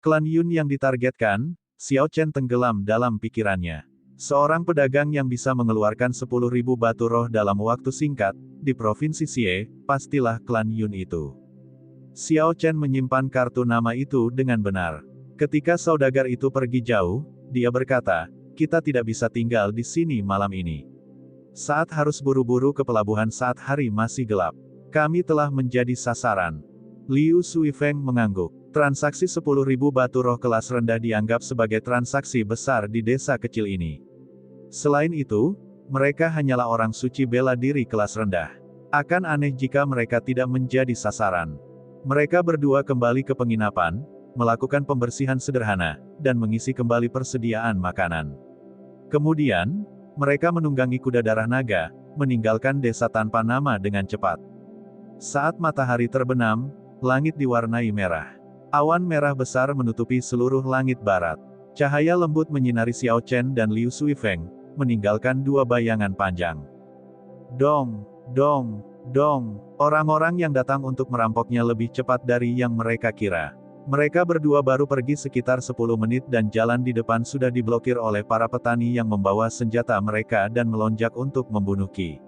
Klan Yun yang ditargetkan, Xiao Chen tenggelam dalam pikirannya. Seorang pedagang yang bisa mengeluarkan 10.000 batu roh dalam waktu singkat, di Provinsi Xie, pastilah klan Yun itu. Xiao Chen menyimpan kartu nama itu dengan benar. Ketika saudagar itu pergi jauh, dia berkata, kita tidak bisa tinggal di sini malam ini. Saat harus buru-buru ke pelabuhan saat hari masih gelap. Kami telah menjadi sasaran. Liu Suifeng mengangguk. Transaksi 10.000 batu roh kelas rendah dianggap sebagai transaksi besar di desa kecil ini. Selain itu, mereka hanyalah orang suci bela diri kelas rendah. Akan aneh jika mereka tidak menjadi sasaran. Mereka berdua kembali ke penginapan, melakukan pembersihan sederhana, dan mengisi kembali persediaan makanan. Kemudian, mereka menunggangi kuda darah naga, meninggalkan desa tanpa nama dengan cepat. Saat matahari terbenam, langit diwarnai merah. Awan merah besar menutupi seluruh langit barat. Cahaya lembut menyinari Xiao Chen dan Liu Suifeng, meninggalkan dua bayangan panjang. Dong, dong, dong. Orang-orang yang datang untuk merampoknya lebih cepat dari yang mereka kira. Mereka berdua baru pergi sekitar 10 menit dan jalan di depan sudah diblokir oleh para petani yang membawa senjata mereka dan melonjak untuk membunuh Qi.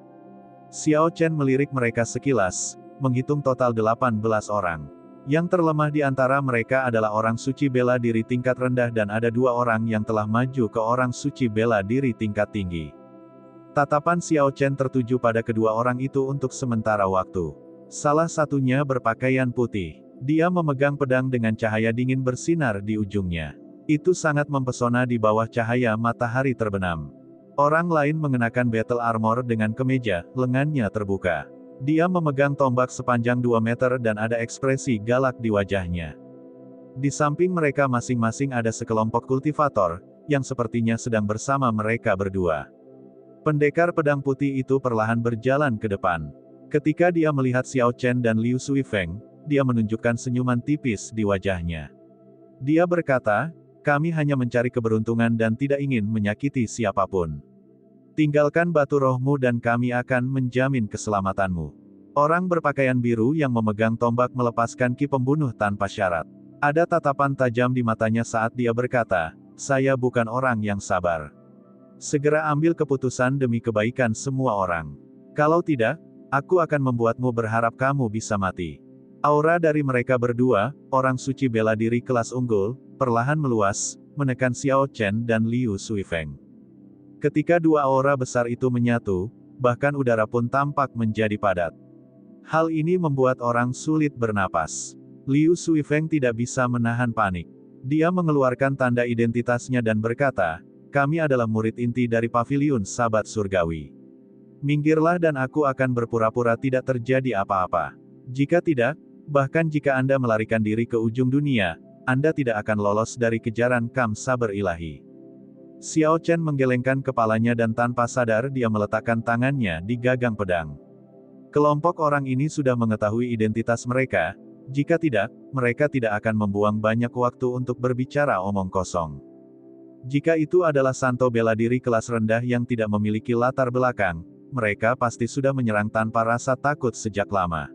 Xiao Chen melirik mereka sekilas, menghitung total 18 orang. Yang terlemah di antara mereka adalah orang suci bela diri tingkat rendah dan ada 2 orang yang telah maju ke orang suci bela diri tingkat tinggi. Tatapan Xiao Chen tertuju pada kedua orang itu untuk sementara waktu. Salah satunya berpakaian putih. Dia memegang pedang dengan cahaya dingin bersinar di ujungnya. Itu sangat mempesona di bawah cahaya matahari terbenam. Orang lain mengenakan battle armor dengan kemeja, lengannya terbuka. Dia memegang tombak sepanjang 2 meter dan ada ekspresi galak di wajahnya. Di samping mereka masing-masing ada sekelompok kultivator, yang sepertinya sedang bersama mereka berdua. Pendekar pedang putih itu perlahan berjalan ke depan. Ketika dia melihat Xiao Chen dan Liu Suifeng, dia menunjukkan senyuman tipis di wajahnya. Dia berkata, kami hanya mencari keberuntungan dan tidak ingin menyakiti siapapun. Tinggalkan batu rohmu dan kami akan menjamin keselamatanmu. Orang berpakaian biru yang memegang tombak melepaskan ki pembunuh tanpa syarat. Ada tatapan tajam di matanya saat dia berkata, saya bukan orang yang sabar. Segera ambil keputusan demi kebaikan semua orang. Kalau tidak, aku akan membuatmu berharap kamu bisa mati. Aura dari mereka berdua, orang suci bela diri kelas unggul, perlahan meluas, menekan Xiao Chen dan Liu Suifeng. Ketika dua aura besar itu menyatu, bahkan udara pun tampak menjadi padat. Hal ini membuat orang sulit bernapas. Liu Suifeng tidak bisa menahan panik. Dia mengeluarkan tanda identitasnya dan berkata, kami adalah murid inti dari Paviliun Sabat Surgawi. Minggirlah dan aku akan berpura-pura tidak terjadi apa-apa. Jika tidak, bahkan jika Anda melarikan diri ke ujung dunia, Anda tidak akan lolos dari kejaran Kam Saber Ilahi. Xiao Chen menggelengkan kepalanya dan tanpa sadar dia meletakkan tangannya di gagang pedang. Kelompok orang ini sudah mengetahui identitas mereka, jika tidak, mereka tidak akan membuang banyak waktu untuk berbicara omong kosong. Jika itu adalah santo bela diri kelas rendah yang tidak memiliki latar belakang, mereka pasti sudah menyerang tanpa rasa takut sejak lama.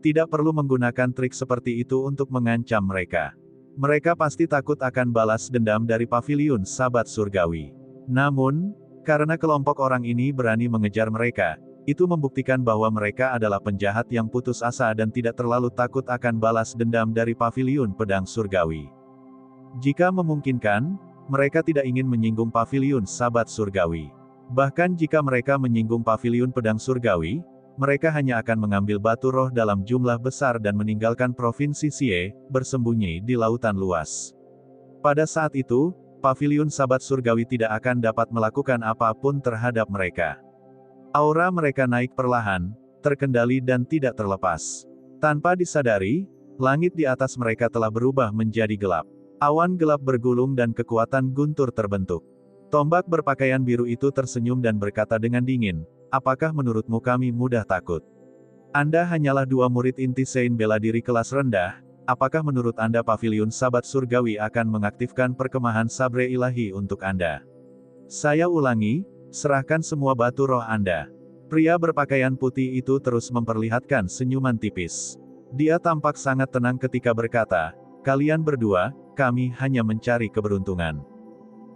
Tidak perlu menggunakan trik seperti itu untuk mengancam mereka. Mereka pasti takut akan balas dendam dari Paviliun Sabat Surgawi. Namun, karena kelompok orang ini berani mengejar mereka, itu membuktikan bahwa mereka adalah penjahat yang putus asa dan tidak terlalu takut akan balas dendam dari Paviliun Pedang Surgawi. Jika memungkinkan, mereka tidak ingin menyinggung Paviliun Sabat Surgawi. Bahkan jika mereka menyinggung Paviliun Pedang Surgawi, mereka hanya akan mengambil batu roh dalam jumlah besar dan meninggalkan Provinsi Xie, bersembunyi di lautan luas. Pada saat itu, Paviliun Sabat Surgawi tidak akan dapat melakukan apapun terhadap mereka. Aura mereka naik perlahan, terkendali dan tidak terlepas. Tanpa disadari, langit di atas mereka telah berubah menjadi gelap. Awan gelap bergulung dan kekuatan guntur terbentuk. Tombak berpakaian biru itu tersenyum dan berkata dengan dingin, apakah menurutmu kami mudah takut? Anda hanyalah 2 murid inti Sein bela diri kelas rendah, apakah menurut Anda Paviliun Sabat Surgawi akan mengaktifkan perkemahan Sabre Ilahi untuk Anda? Saya ulangi, serahkan semua batu roh Anda. Pria berpakaian putih itu terus memperlihatkan senyuman tipis. Dia tampak sangat tenang ketika berkata, kalian berdua, kami hanya mencari keberuntungan.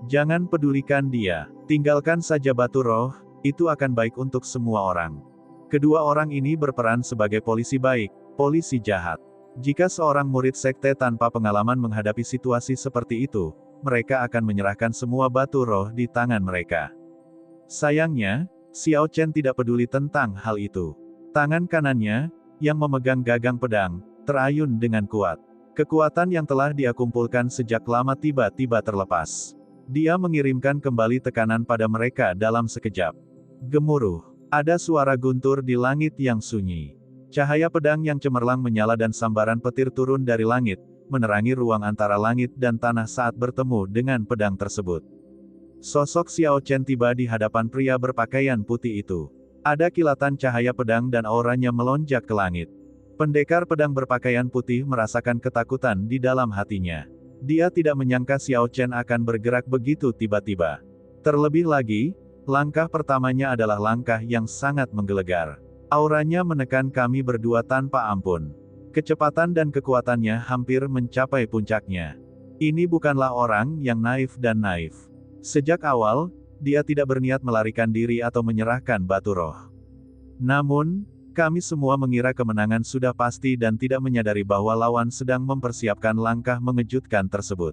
Jangan pedulikan dia, tinggalkan saja batu roh, itu akan baik untuk semua orang. Kedua orang ini berperan sebagai polisi baik, polisi jahat. Jika seorang murid sekte tanpa pengalaman menghadapi situasi seperti itu, mereka akan menyerahkan semua batu roh di tangan mereka. Sayangnya, Xiao Chen tidak peduli tentang hal itu. Tangan kanannya, yang memegang gagang pedang, terayun dengan kuat. Kekuatan yang telah dia kumpulkan sejak lama tiba-tiba terlepas. Dia mengirimkan kembali tekanan pada mereka dalam sekejap. Gemuruh. Ada suara guntur di langit yang sunyi. Cahaya pedang yang cemerlang menyala dan sambaran petir turun dari langit, menerangi ruang antara langit dan tanah saat bertemu dengan pedang tersebut. Sosok Xiao Chen tiba di hadapan pria berpakaian putih itu. Ada kilatan cahaya pedang dan auranya melonjak ke langit. Pendekar pedang berpakaian putih merasakan ketakutan di dalam hatinya. Dia tidak menyangka Xiao Chen akan bergerak begitu tiba-tiba. Terlebih lagi, langkah pertamanya adalah langkah yang sangat menggelegar. Auranya menekan kami berdua tanpa ampun. Kecepatan dan kekuatannya hampir mencapai puncaknya. Ini bukanlah orang yang naif dan naif. Sejak awal, dia tidak berniat melarikan diri atau menyerahkan batu roh. Namun, kami semua mengira kemenangan sudah pasti dan tidak menyadari bahwa lawan sedang mempersiapkan langkah mengejutkan tersebut.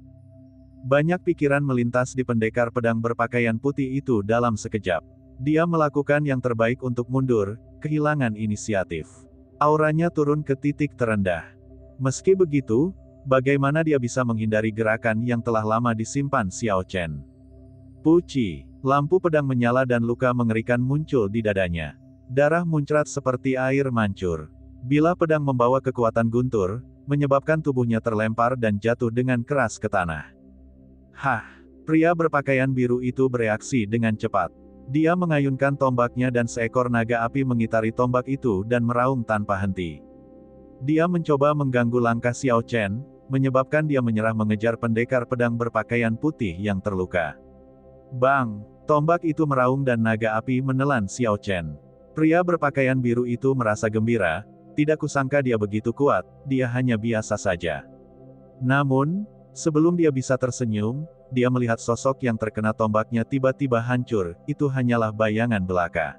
Banyak pikiran melintas di pendekar pedang berpakaian putih itu dalam sekejap. Dia melakukan yang terbaik untuk mundur, kehilangan inisiatif. Auranya turun ke titik terendah. Meski begitu, bagaimana dia bisa menghindari gerakan yang telah lama disimpan Xiao Chen? Puci, lampu pedang menyala dan luka mengerikan muncul di dadanya. Darah muncrat seperti air mancur. Bilah pedang membawa kekuatan guntur, menyebabkan tubuhnya terlempar dan jatuh dengan keras ke tanah. Hah! Pria berpakaian biru itu bereaksi dengan cepat. Dia mengayunkan tombaknya dan seekor naga api mengitari tombak itu dan meraung tanpa henti. Dia mencoba mengganggu langkah Xiao Chen, menyebabkan dia menyerah mengejar pendekar pedang berpakaian putih yang terluka. Bang! Tombak itu meraung dan naga api menelan Xiao Chen. Pria berpakaian biru itu merasa gembira, tidak kusangka dia begitu kuat, dia hanya biasa saja. Namun, sebelum dia bisa tersenyum, dia melihat sosok yang terkena tombaknya tiba-tiba hancur, itu hanyalah bayangan belaka.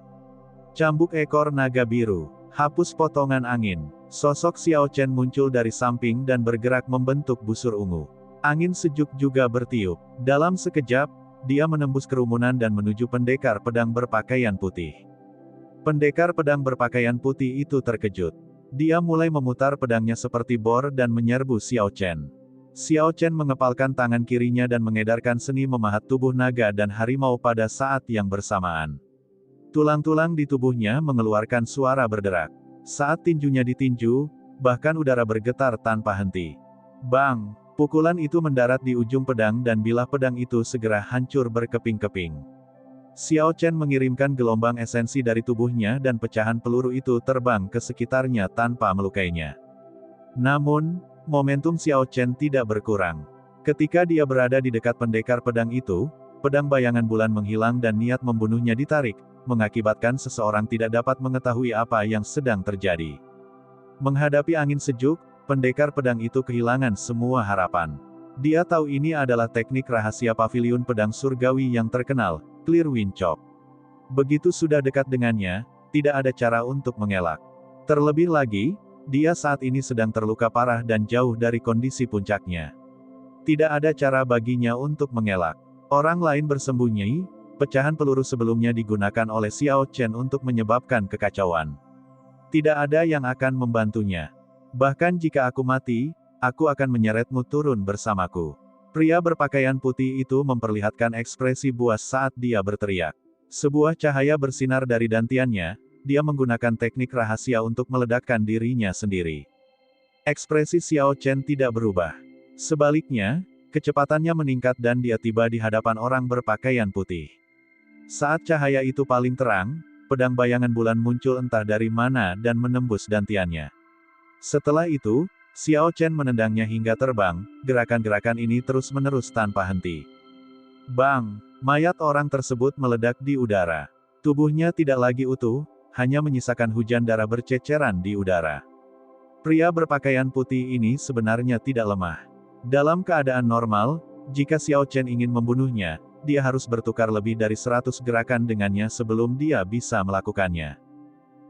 Cambuk ekor naga biru, hapus potongan angin. Sosok Xiao Chen muncul dari samping dan bergerak membentuk busur ungu. Angin sejuk juga bertiup. Dalam sekejap, dia menembus kerumunan dan menuju pendekar pedang berpakaian putih. Pendekar pedang berpakaian putih itu terkejut. Dia mulai memutar pedangnya seperti bor dan menyerbu Xiao Chen. Xiao Chen mengepalkan tangan kirinya dan mengedarkan seni memahat tubuh naga dan harimau pada saat yang bersamaan. Tulang-tulang di tubuhnya mengeluarkan suara berderak. Saat tinjunya ditinju, bahkan udara bergetar tanpa henti. Bang! Pukulan itu mendarat di ujung pedang dan bilah pedang itu segera hancur berkeping-keping. Xiao Chen mengirimkan gelombang esensi dari tubuhnya dan pecahan peluru itu terbang ke sekitarnya tanpa melukainya. Namun, momentum Xiao Chen tidak berkurang. Ketika dia berada di dekat pendekar pedang itu, pedang bayangan bulan menghilang dan niat membunuhnya ditarik, mengakibatkan seseorang tidak dapat mengetahui apa yang sedang terjadi. Menghadapi angin sejuk, pendekar pedang itu kehilangan semua harapan. Dia tahu ini adalah teknik rahasia paviliun pedang surgawi yang terkenal, Clear Wind Chop. Begitu sudah dekat dengannya, tidak ada cara untuk mengelak. Terlebih lagi, dia saat ini sedang terluka parah dan jauh dari kondisi puncaknya. Tidak ada cara baginya untuk mengelak. Orang lain bersembunyi, pecahan peluru sebelumnya digunakan oleh Xiao Chen untuk menyebabkan kekacauan. Tidak ada yang akan membantunya. Bahkan jika aku mati, aku akan menyeretmu turun bersamaku. Pria berpakaian putih itu memperlihatkan ekspresi buas saat dia berteriak. Sebuah cahaya bersinar dari dantiannya, dia menggunakan teknik rahasia untuk meledakkan dirinya sendiri. Ekspresi Xiao Chen tidak berubah. Sebaliknya, kecepatannya meningkat dan dia tiba di hadapan orang berpakaian putih. Saat cahaya itu paling terang, pedang bayangan bulan muncul entah dari mana dan menembus dantiannya. Setelah itu, Xiao Chen menendangnya hingga terbang, gerakan-gerakan ini terus-menerus tanpa henti. Bang! Mayat orang tersebut meledak di udara. Tubuhnya tidak lagi utuh, hanya menyisakan hujan darah berceceran di udara. Pria berpakaian putih ini sebenarnya tidak lemah. Dalam keadaan normal, jika Xiao Chen ingin membunuhnya, dia harus bertukar lebih dari 100 gerakan dengannya sebelum dia bisa melakukannya.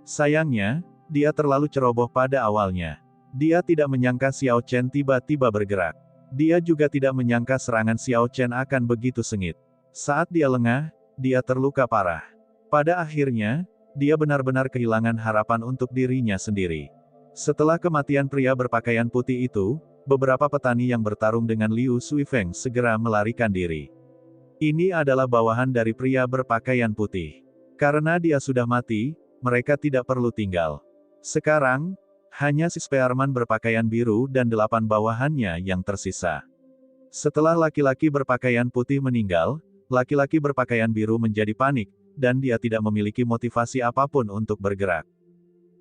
Sayangnya, dia terlalu ceroboh pada awalnya. Dia tidak menyangka Xiao Chen tiba-tiba bergerak. Dia juga tidak menyangka serangan Xiao Chen akan begitu sengit. Saat dia lengah, dia terluka parah. Pada akhirnya, dia benar-benar kehilangan harapan untuk dirinya sendiri. Setelah kematian pria berpakaian putih itu, beberapa petani yang bertarung dengan Liu Suifeng segera melarikan diri. Ini adalah bawahan dari pria berpakaian putih. Karena dia sudah mati, mereka tidak perlu tinggal. Sekarang, hanya si Spearman berpakaian biru dan 8 bawahannya yang tersisa. Setelah laki-laki berpakaian putih meninggal, laki-laki berpakaian biru menjadi panik, dan dia tidak memiliki motivasi apapun untuk bergerak.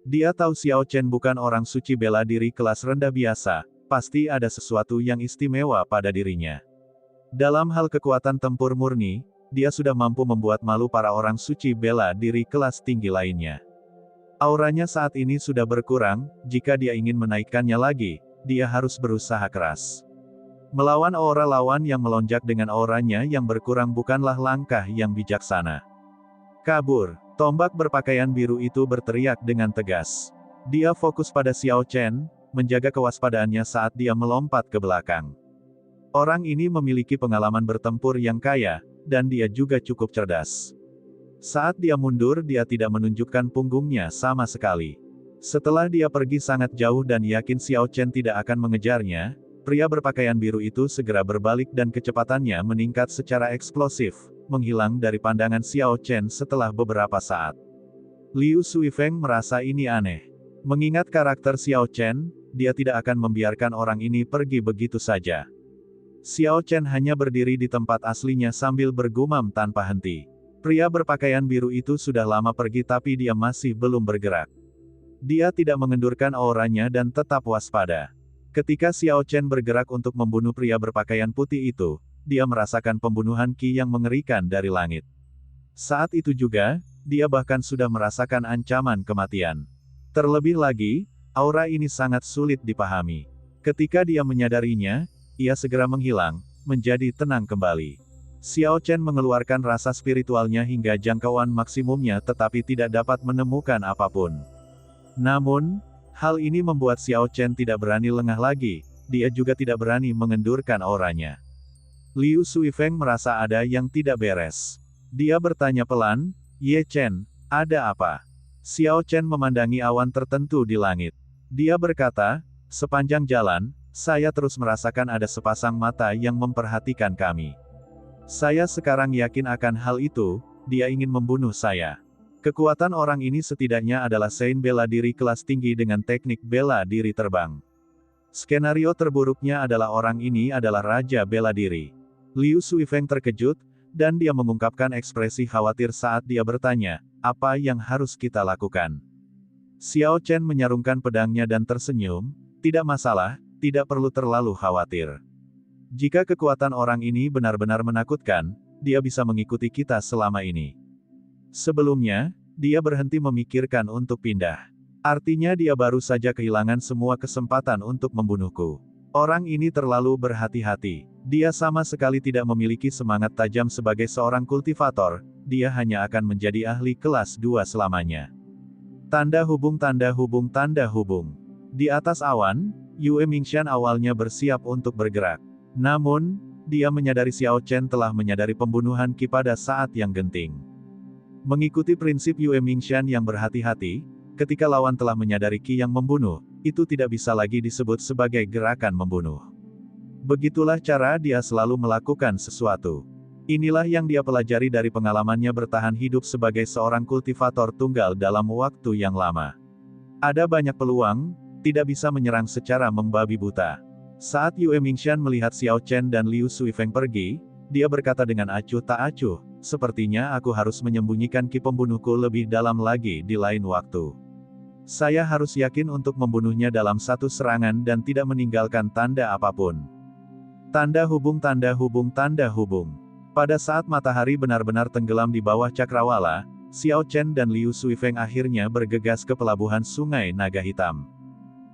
Dia tahu Xiao Chen bukan orang suci bela diri kelas rendah biasa, pasti ada sesuatu yang istimewa pada dirinya. Dalam hal kekuatan tempur murni, dia sudah mampu membuat malu para orang suci bela diri kelas tinggi lainnya. Auranya saat ini sudah berkurang, jika dia ingin menaikkannya lagi, dia harus berusaha keras. Melawan aura lawan yang melonjak dengan auranya yang berkurang bukanlah langkah yang bijaksana. Kabur, tombak berpakaian biru itu berteriak dengan tegas. Dia fokus pada Xiao Chen, menjaga kewaspadaannya saat dia melompat ke belakang. Orang ini memiliki pengalaman bertempur yang kaya, dan dia juga cukup cerdas. Saat dia mundur, dia tidak menunjukkan punggungnya sama sekali. Setelah dia pergi sangat jauh dan yakin Xiao Chen tidak akan mengejarnya, pria berpakaian biru itu segera berbalik dan kecepatannya meningkat secara eksplosif, menghilang dari pandangan Xiao Chen setelah beberapa saat. Liu Suifeng merasa ini aneh. Mengingat karakter Xiao Chen, dia tidak akan membiarkan orang ini pergi begitu saja. Xiao Chen hanya berdiri di tempat aslinya sambil bergumam tanpa henti. Pria berpakaian biru itu sudah lama pergi tapi dia masih belum bergerak. Dia tidak mengendurkan auranya dan tetap waspada. Ketika Xiao Chen bergerak untuk membunuh pria berpakaian putih itu, dia merasakan pembunuhan Qi yang mengerikan dari langit. Saat itu juga, dia bahkan sudah merasakan ancaman kematian. Terlebih lagi, aura ini sangat sulit dipahami. Ketika dia menyadarinya, ia segera menghilang, menjadi tenang kembali. Xiao Chen mengeluarkan rasa spiritualnya hingga jangkauan maksimumnya tetapi tidak dapat menemukan apapun. Namun, hal ini membuat Xiao Chen tidak berani lengah lagi, dia juga tidak berani mengendurkan auranya. Liu Suifeng merasa ada yang tidak beres. Dia bertanya pelan, "Ye Chen, ada apa?" Xiao Chen memandangi awan tertentu di langit. Dia berkata, "Sepanjang jalan, saya terus merasakan ada sepasang mata yang memperhatikan kami. Saya sekarang yakin akan hal itu, dia ingin membunuh saya." Kekuatan orang ini setidaknya adalah Saint bela diri kelas tinggi dengan teknik bela diri terbang. Skenario terburuknya adalah orang ini adalah Raja Bela Diri. Liu Suifeng terkejut, dan dia mengungkapkan ekspresi khawatir saat dia bertanya, "Apa yang harus kita lakukan?" Xiao Chen menyarungkan pedangnya dan tersenyum, "Tidak masalah, tidak perlu terlalu khawatir. Jika kekuatan orang ini benar-benar menakutkan, dia bisa mengikuti kita selama ini." Sebelumnya, dia berhenti memikirkan untuk pindah. Artinya dia baru saja kehilangan semua kesempatan untuk membunuhku. Orang ini terlalu berhati-hati. Dia sama sekali tidak memiliki semangat tajam sebagai seorang kultivator, dia hanya akan menjadi ahli kelas 2 selamanya. Tanda hubung tanda hubung tanda hubung. Di atas awan, Yue Mingxian awalnya bersiap untuk bergerak. Namun, dia menyadari Xiao Chen telah menyadari pembunuhan Qi pada saat yang genting. Mengikuti prinsip Yue Mingxian yang berhati-hati, ketika lawan telah menyadari Qi yang membunuh, itu tidak bisa lagi disebut sebagai gerakan membunuh. Begitulah cara dia selalu melakukan sesuatu. Inilah yang dia pelajari dari pengalamannya bertahan hidup sebagai seorang kultivator tunggal dalam waktu yang lama. Ada banyak peluang, tidak bisa menyerang secara membabi buta. Saat Yue Mingxian melihat Xiao Chen dan Liu Suifeng pergi, dia berkata dengan acuh tak acuh, "Sepertinya aku harus menyembunyikan Qi pembunuhku lebih dalam lagi di lain waktu. Saya harus yakin untuk membunuhnya dalam satu serangan dan tidak meninggalkan tanda apapun." Tanda hubung tanda hubung tanda hubung. Pada saat matahari benar-benar tenggelam di bawah cakrawala, Xiao Chen dan Liu Suifeng akhirnya bergegas ke pelabuhan Sungai Naga Hitam.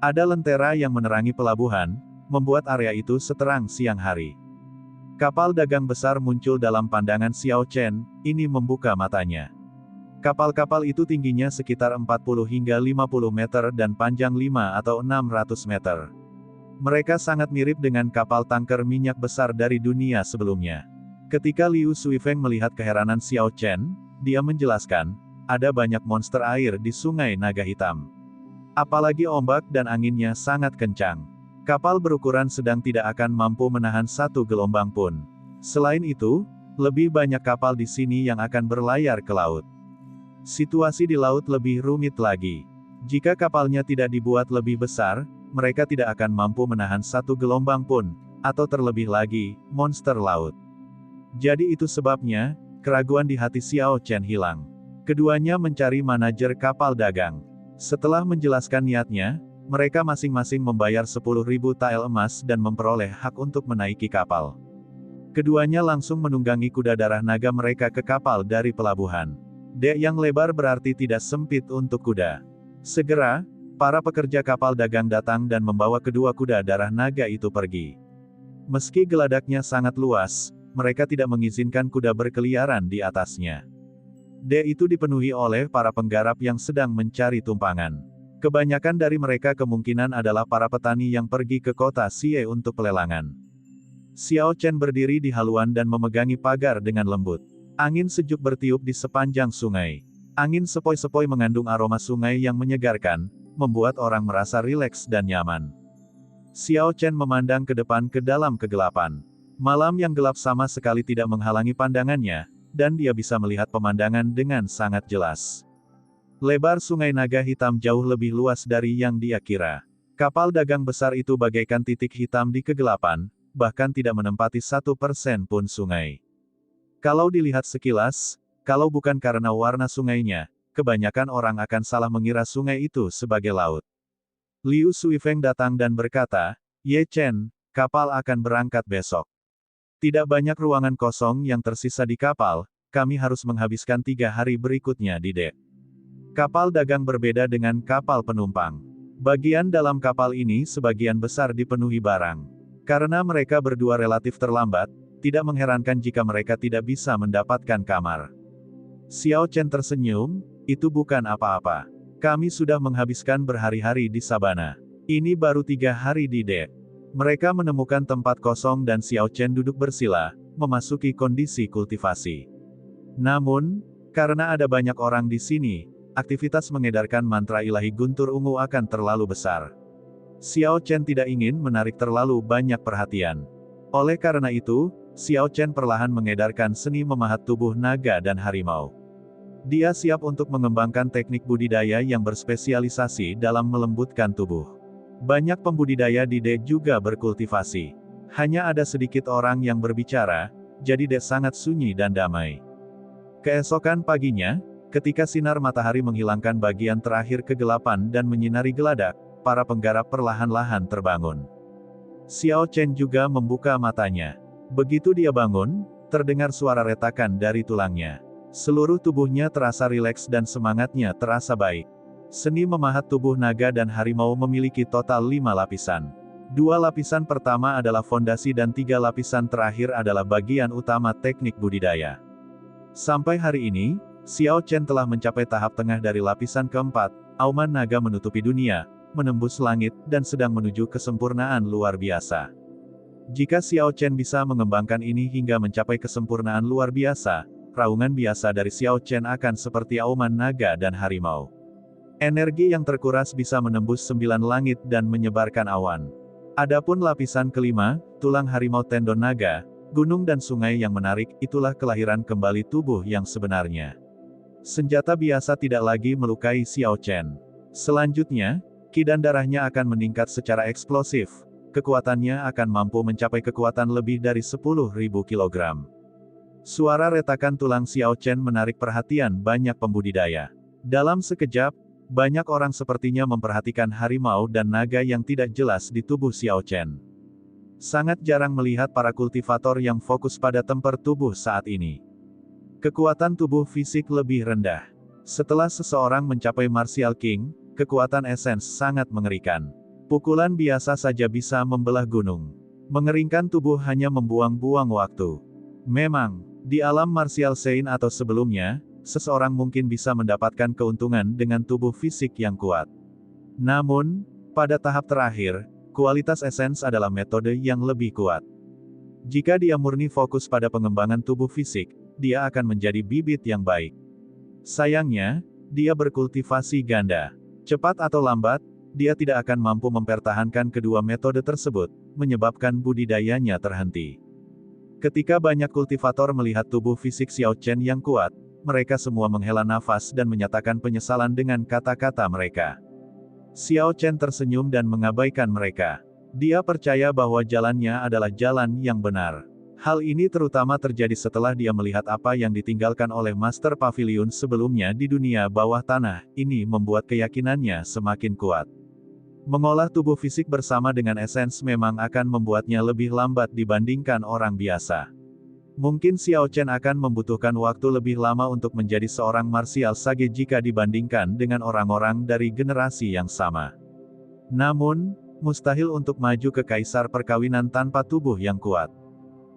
Ada lentera yang menerangi pelabuhan, membuat area itu seterang siang hari. Kapal dagang besar muncul dalam pandangan Xiao Chen, ini membuka matanya. Kapal-kapal itu tingginya sekitar 40 hingga 50 meter dan panjang 5 atau 600 meter. Mereka sangat mirip dengan kapal tanker minyak besar dari dunia sebelumnya. Ketika Liu Suifeng melihat keheranan Xiao Chen, dia menjelaskan, ada banyak monster air di Sungai Naga Hitam. Apalagi ombak dan anginnya sangat kencang. Kapal berukuran sedang tidak akan mampu menahan satu gelombang pun. Selain itu, lebih banyak kapal di sini yang akan berlayar ke laut. Situasi di laut lebih rumit lagi. Jika kapalnya tidak dibuat lebih besar, mereka tidak akan mampu menahan satu gelombang pun, atau terlebih lagi, monster laut. Jadi itu sebabnya, keraguan di hati Xiao Chen hilang. Keduanya mencari manajer kapal dagang. Setelah menjelaskan niatnya, mereka masing-masing membayar 10.000 tael emas dan memperoleh hak untuk menaiki kapal. Keduanya langsung menunggangi kuda darah naga mereka ke kapal dari pelabuhan. Dek yang lebar berarti tidak sempit untuk kuda. Segera, para pekerja kapal dagang datang dan membawa kedua kuda darah naga itu pergi. Meski geladaknya sangat luas, mereka tidak mengizinkan kuda berkeliaran di atasnya. Dek itu dipenuhi oleh para penggarap yang sedang mencari tumpangan. Kebanyakan dari mereka kemungkinan adalah para petani yang pergi ke kota Xie untuk pelelangan. Xiao Chen berdiri di haluan dan memegangi pagar dengan lembut. Angin sejuk bertiup di sepanjang sungai. Angin sepoi-sepoi mengandung aroma sungai yang menyegarkan, membuat orang merasa rileks dan nyaman. Xiao Chen memandang ke depan ke dalam kegelapan. Malam yang gelap sama sekali tidak menghalangi pandangannya, dan dia bisa melihat pemandangan dengan sangat jelas. Lebar Sungai Naga Hitam jauh lebih luas dari yang dia kira. Kapal dagang besar itu bagaikan titik hitam di kegelapan, bahkan tidak menempati 1% pun sungai. Kalau dilihat sekilas, kalau bukan karena warna sungainya, kebanyakan orang akan salah mengira sungai itu sebagai laut. Liu Suifeng datang dan berkata, Ye Chen, kapal akan berangkat besok. Tidak banyak ruangan kosong yang tersisa di kapal, kami harus menghabiskan 3 hari berikutnya di dek. Kapal dagang berbeda dengan kapal penumpang. Bagian dalam kapal ini sebagian besar dipenuhi barang. Karena mereka berdua relatif terlambat, tidak mengherankan jika mereka tidak bisa mendapatkan kamar. Xiao Chen tersenyum, itu bukan apa-apa. Kami sudah menghabiskan berhari-hari di sabana. Ini baru 3 hari di dek. Mereka menemukan tempat kosong dan Xiao Chen duduk bersila, memasuki kondisi kultivasi. Namun, karena ada banyak orang di sini, aktivitas mengedarkan mantra ilahi guntur ungu akan terlalu besar. Xiao Chen tidak ingin menarik terlalu banyak perhatian. Oleh karena itu, Xiao Chen perlahan mengedarkan seni memahat tubuh naga dan harimau. Dia siap untuk mengembangkan teknik budidaya yang berspesialisasi dalam melembutkan tubuh. Banyak pembudidaya di dek juga berkultivasi. Hanya ada sedikit orang yang berbicara, jadi dek sangat sunyi dan damai. Keesokan paginya, ketika sinar matahari menghilangkan bagian terakhir kegelapan dan menyinari geladak, para penggarap perlahan-lahan terbangun. Xiao Chen juga membuka matanya. Begitu dia bangun, terdengar suara retakan dari tulangnya. Seluruh tubuhnya terasa rileks dan semangatnya terasa baik. Seni memahat tubuh naga dan harimau memiliki total 5 lapisan. 2 lapisan pertama adalah fondasi dan 3 lapisan terakhir adalah bagian utama teknik budidaya. Sampai hari ini, Xiao Chen telah mencapai tahap tengah dari lapisan keempat, auman naga menutupi dunia, menembus langit, dan sedang menuju kesempurnaan luar biasa. Jika Xiao Chen bisa mengembangkan ini hingga mencapai kesempurnaan luar biasa, raungan biasa dari Xiao Chen akan seperti auman naga dan harimau. Energi yang terkuras bisa menembus 9 langit dan menyebarkan awan. Adapun lapisan kelima, tulang harimau tendon naga, gunung dan sungai yang menarik, itulah kelahiran kembali tubuh yang sebenarnya. Senjata biasa tidak lagi melukai Xiao Chen. Selanjutnya, ki dan darahnya akan meningkat secara eksplosif. Kekuatannya akan mampu mencapai kekuatan lebih dari 10.000 kg. Suara retakan tulang Xiao Chen menarik perhatian banyak pembudidaya. Dalam sekejap, banyak orang sepertinya memperhatikan harimau dan naga yang tidak jelas di tubuh Xiao Chen. Sangat jarang melihat para kultivator yang fokus pada temper tubuh saat ini. Kekuatan tubuh fisik lebih rendah. Setelah seseorang mencapai Martial King, kekuatan esens sangat mengerikan. Pukulan biasa saja bisa membelah gunung. Mengeringkan tubuh hanya membuang-buang waktu. Memang, di alam martial Saint atau sebelumnya, seseorang mungkin bisa mendapatkan keuntungan dengan tubuh fisik yang kuat. Namun, pada tahap terakhir, kualitas esens adalah metode yang lebih kuat. Jika dia murni fokus pada pengembangan tubuh fisik, dia akan menjadi bibit yang baik. Sayangnya, dia berkultivasi ganda. Cepat atau lambat, dia tidak akan mampu mempertahankan kedua metode tersebut, menyebabkan budidayanya terhenti. Ketika banyak kultivator melihat tubuh fisik Xiao Chen yang kuat, mereka semua menghela nafas dan menyatakan penyesalan dengan kata-kata mereka. Xiao Chen tersenyum dan mengabaikan mereka. Dia percaya bahwa jalannya adalah jalan yang benar. Hal ini terutama terjadi setelah dia melihat apa yang ditinggalkan oleh Master Pavilion sebelumnya di dunia bawah tanah. Ini membuat keyakinannya semakin kuat. Mengolah tubuh fisik bersama dengan esens memang akan membuatnya lebih lambat dibandingkan orang biasa. Mungkin Xiao Chen akan membutuhkan waktu lebih lama untuk menjadi seorang martial sage jika dibandingkan dengan orang-orang dari generasi yang sama. Namun, mustahil untuk maju ke kaisar perkawinan tanpa tubuh yang kuat.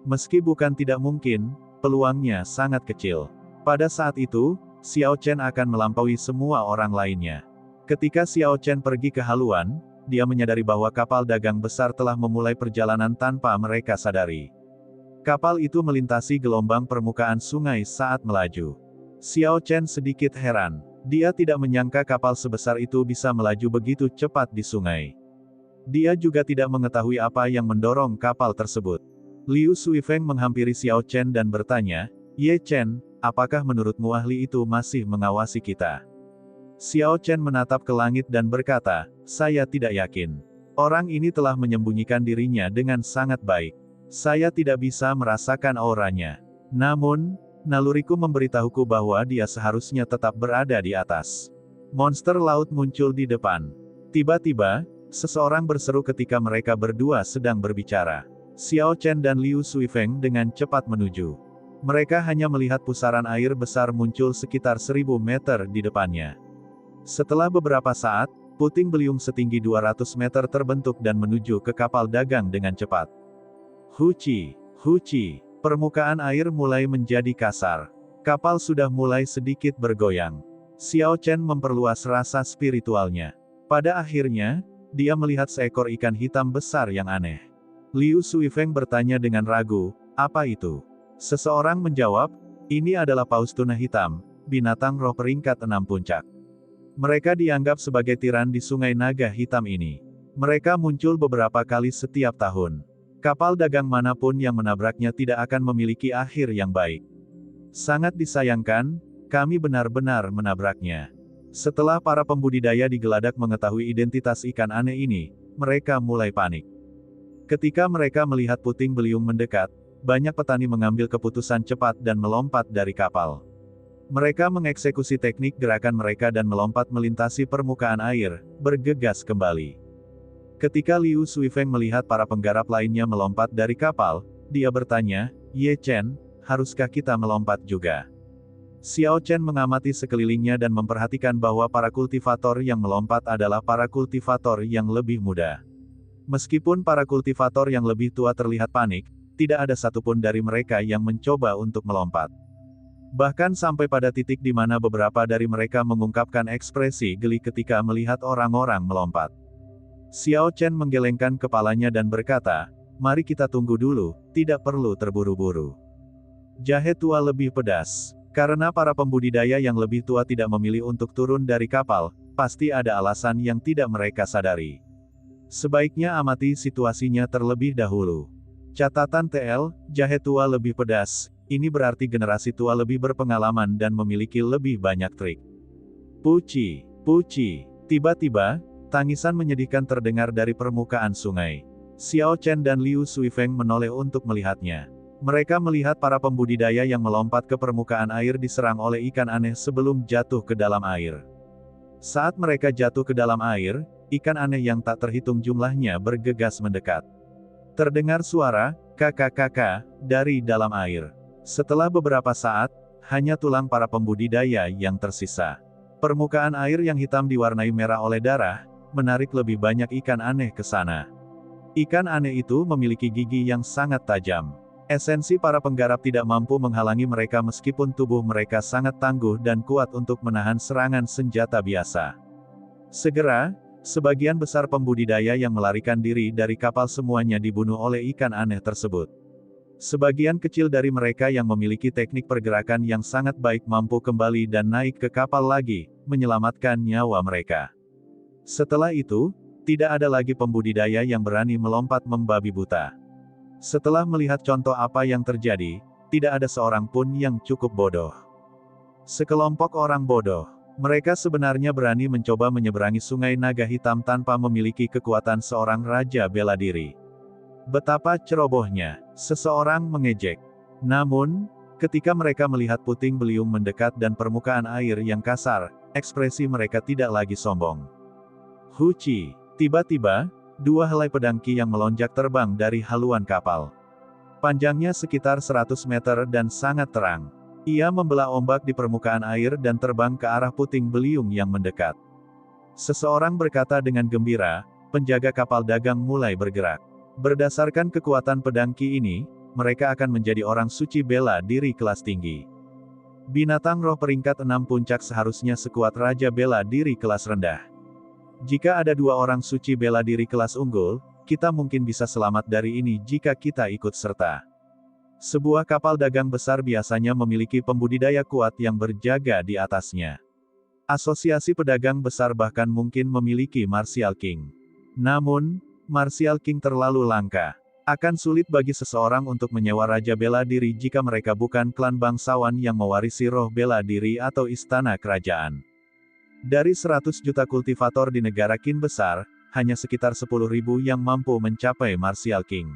Meski bukan tidak mungkin, peluangnya sangat kecil. Pada saat itu, Xiao Chen akan melampaui semua orang lainnya. Ketika Xiao Chen pergi ke haluan, dia menyadari bahwa kapal dagang besar telah memulai perjalanan tanpa mereka sadari. Kapal itu melintasi gelombang permukaan sungai saat melaju. Xiao Chen sedikit heran. Dia tidak menyangka kapal sebesar itu bisa melaju begitu cepat di sungai. Dia juga tidak mengetahui apa yang mendorong kapal tersebut. Liu Suifeng menghampiri Xiao Chen dan bertanya, "Ye Chen, apakah menurutmu ahli itu masih mengawasi kita?" Xiao Chen menatap ke langit dan berkata, "Saya tidak yakin. Orang ini telah menyembunyikan dirinya dengan sangat baik. Saya tidak bisa merasakan auranya. Namun, naluriku memberitahuku bahwa dia seharusnya tetap berada di atas." Monster laut muncul di depan. Tiba-tiba, seseorang berseru ketika mereka berdua sedang berbicara. Xiao Chen dan Liu Suifeng dengan cepat menuju. Mereka hanya melihat pusaran air besar muncul sekitar 1000 meter di depannya. Setelah beberapa saat, puting beliung setinggi 200 meter terbentuk dan menuju ke kapal dagang dengan cepat. Huci, huci, permukaan air mulai menjadi kasar. Kapal sudah mulai sedikit bergoyang. Xiao Chen memperluas rasa spiritualnya. Pada akhirnya, dia melihat seekor ikan hitam besar yang aneh. Liu Suifeng bertanya dengan ragu, "Apa itu?" Seseorang menjawab, "Ini adalah paus tuna hitam, binatang roh peringkat 6 puncak. Mereka dianggap sebagai tiran di sungai naga hitam ini. Mereka muncul beberapa kali setiap tahun. Kapal dagang manapun yang menabraknya tidak akan memiliki akhir yang baik. Sangat disayangkan, kami benar-benar menabraknya." Setelah para pembudidaya di Geladak mengetahui identitas ikan aneh ini, mereka mulai panik. Ketika mereka melihat puting beliung mendekat, banyak petani mengambil keputusan cepat dan melompat dari kapal. Mereka mengeksekusi teknik gerakan mereka dan melompat melintasi permukaan air, bergegas kembali. Ketika Liu Suifeng melihat para penggarap lainnya melompat dari kapal, dia bertanya, "Ye Chen, haruskah kita melompat juga?" Xiao Chen mengamati sekelilingnya dan memperhatikan bahwa para kultivator yang melompat adalah para kultivator yang lebih muda. Meskipun para kultivator yang lebih tua terlihat panik, tidak ada satupun dari mereka yang mencoba untuk melompat. Bahkan sampai pada titik di mana beberapa dari mereka mengungkapkan ekspresi geli ketika melihat orang-orang melompat. Xiao Chen menggelengkan kepalanya dan berkata, "Mari kita tunggu dulu, tidak perlu terburu-buru." Jahe tua lebih pedas. Karena para pembudidaya yang lebih tua tidak memilih untuk turun dari kapal, pasti ada alasan yang tidak mereka sadari. Sebaiknya amati situasinya terlebih dahulu. Catatan TL, jahe tua lebih pedas. Ini berarti generasi tua lebih berpengalaman dan memiliki lebih banyak trik. Puci, puci. Tiba-tiba, tangisan menyedihkan terdengar dari permukaan sungai. Xiao Chen dan Liu Suifeng menoleh untuk melihatnya. Mereka melihat para pembudidaya yang melompat ke permukaan air diserang oleh ikan aneh sebelum jatuh ke dalam air. Saat mereka jatuh ke dalam air, ikan aneh yang tak terhitung jumlahnya bergegas mendekat. Terdengar suara, "Kakak-kakak," dari dalam air. Setelah beberapa saat, hanya tulang para pembudidaya yang tersisa. Permukaan air yang hitam diwarnai merah oleh darah, menarik lebih banyak ikan aneh ke sana. Ikan aneh itu memiliki gigi yang sangat tajam. Esensi para penggarap tidak mampu menghalangi mereka meskipun tubuh mereka sangat tangguh dan kuat untuk menahan serangan senjata biasa. Segera, sebagian besar pembudidaya yang melarikan diri dari kapal semuanya dibunuh oleh ikan aneh tersebut. Sebagian kecil dari mereka yang memiliki teknik pergerakan yang sangat baik mampu kembali dan naik ke kapal lagi, menyelamatkan nyawa mereka. Setelah itu, tidak ada lagi pembudidaya yang berani melompat membabi buta. Setelah melihat contoh apa yang terjadi, tidak ada seorang pun yang cukup bodoh. Sekelompok orang bodoh. Mereka sebenarnya berani mencoba menyeberangi Sungai Naga Hitam tanpa memiliki kekuatan seorang raja bela diri. Betapa cerobohnya, seseorang mengejek. Namun, ketika mereka melihat puting beliung mendekat dan permukaan air yang kasar, ekspresi mereka tidak lagi sombong. Huci. Tiba-tiba, dua helai pedang Ki yang melonjak terbang dari haluan kapal. Panjangnya sekitar 100 meter dan sangat terang. Ia membelah ombak di permukaan air dan terbang ke arah puting beliung yang mendekat. Seseorang berkata dengan gembira, penjaga kapal dagang mulai bergerak. Berdasarkan kekuatan pedang Ki ini, mereka akan menjadi orang suci bela diri kelas tinggi. Binatang roh peringkat 6 puncak seharusnya sekuat raja bela diri kelas rendah. Jika ada dua orang suci bela diri kelas unggul, kita mungkin bisa selamat dari ini jika kita ikut serta. Sebuah kapal dagang besar biasanya memiliki pembudidaya kuat yang berjaga di atasnya. Asosiasi pedagang besar bahkan mungkin memiliki Martial King. Namun, Martial King terlalu langka. Akan sulit bagi seseorang untuk menyewa raja bela diri jika mereka bukan klan bangsawan yang mewarisi roh bela diri atau istana kerajaan. Dari 100 juta kultivator di negara Qin besar, hanya sekitar 10.000 yang mampu mencapai Martial King.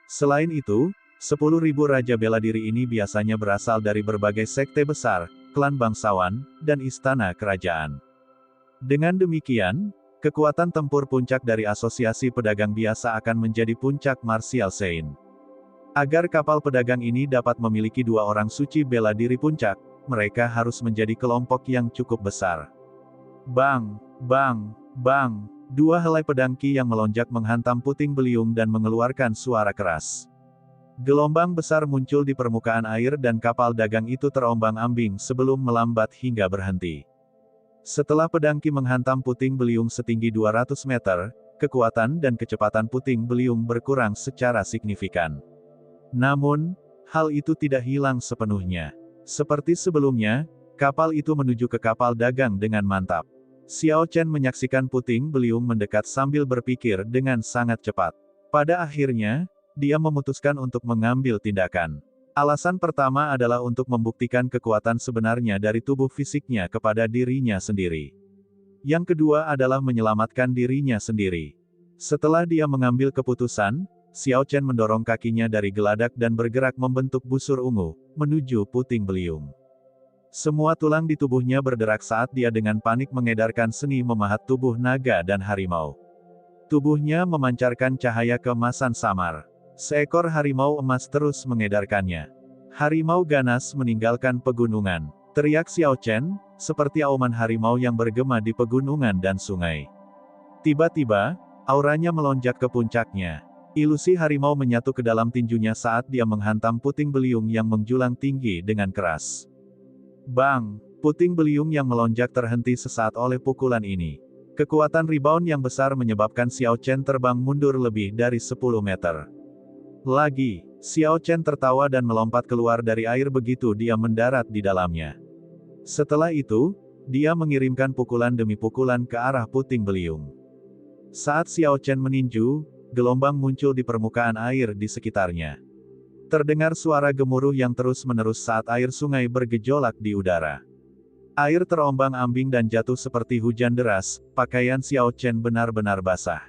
Selain itu, 10.000 raja bela diri ini biasanya berasal dari berbagai sekte besar, klan bangsawan, dan istana kerajaan. Dengan demikian, kekuatan tempur puncak dari asosiasi pedagang biasa akan menjadi puncak Martial Sein. Agar kapal pedagang ini dapat memiliki dua orang suci bela diri puncak, mereka harus menjadi kelompok yang cukup besar. Bang, bang, bang, dua helai pedang Ki yang melonjak menghantam puting beliung dan mengeluarkan suara keras. Gelombang besar muncul di permukaan air dan kapal dagang itu terombang-ambing sebelum melambat hingga berhenti. Setelah pedang Ki menghantam puting beliung setinggi 200 meter, kekuatan dan kecepatan puting beliung berkurang secara signifikan. Namun, hal itu tidak hilang sepenuhnya. Seperti sebelumnya, kapal itu menuju ke kapal dagang dengan mantap. Xiao Chen menyaksikan puting beliung mendekat sambil berpikir dengan sangat cepat. Pada akhirnya, dia memutuskan untuk mengambil tindakan. Alasan pertama adalah untuk membuktikan kekuatan sebenarnya dari tubuh fisiknya kepada dirinya sendiri. Yang kedua adalah menyelamatkan dirinya sendiri. Setelah dia mengambil keputusan, Xiao Chen mendorong kakinya dari geladak dan bergerak membentuk busur ungu, menuju puting beliung. Semua tulang di tubuhnya berderak saat dia dengan panik mengedarkan seni memahat tubuh naga dan harimau. Tubuhnya memancarkan cahaya keemasan samar. Seekor harimau emas terus mengedarkannya. Harimau ganas meninggalkan pegunungan. Teriak Xiao Chen, seperti auman harimau yang bergema di pegunungan dan sungai. Tiba-tiba, auranya melonjak ke puncaknya. Ilusi harimau menyatu ke dalam tinjunya saat dia menghantam puting beliung yang menjulang tinggi dengan keras. Bang! Puting beliung yang melonjak terhenti sesaat oleh pukulan ini. Kekuatan rebound yang besar menyebabkan Xiao Chen terbang mundur lebih dari 10 meter. Lagi, Xiao Chen tertawa dan melompat keluar dari air begitu dia mendarat di dalamnya. Setelah itu, dia mengirimkan pukulan demi pukulan ke arah puting beliung. Saat Xiao Chen meninju, gelombang muncul di permukaan air di sekitarnya. Terdengar suara gemuruh yang terus-menerus saat air sungai bergejolak di udara. Air terombang-ambing dan jatuh seperti hujan deras, pakaian Xiao Chen benar-benar basah.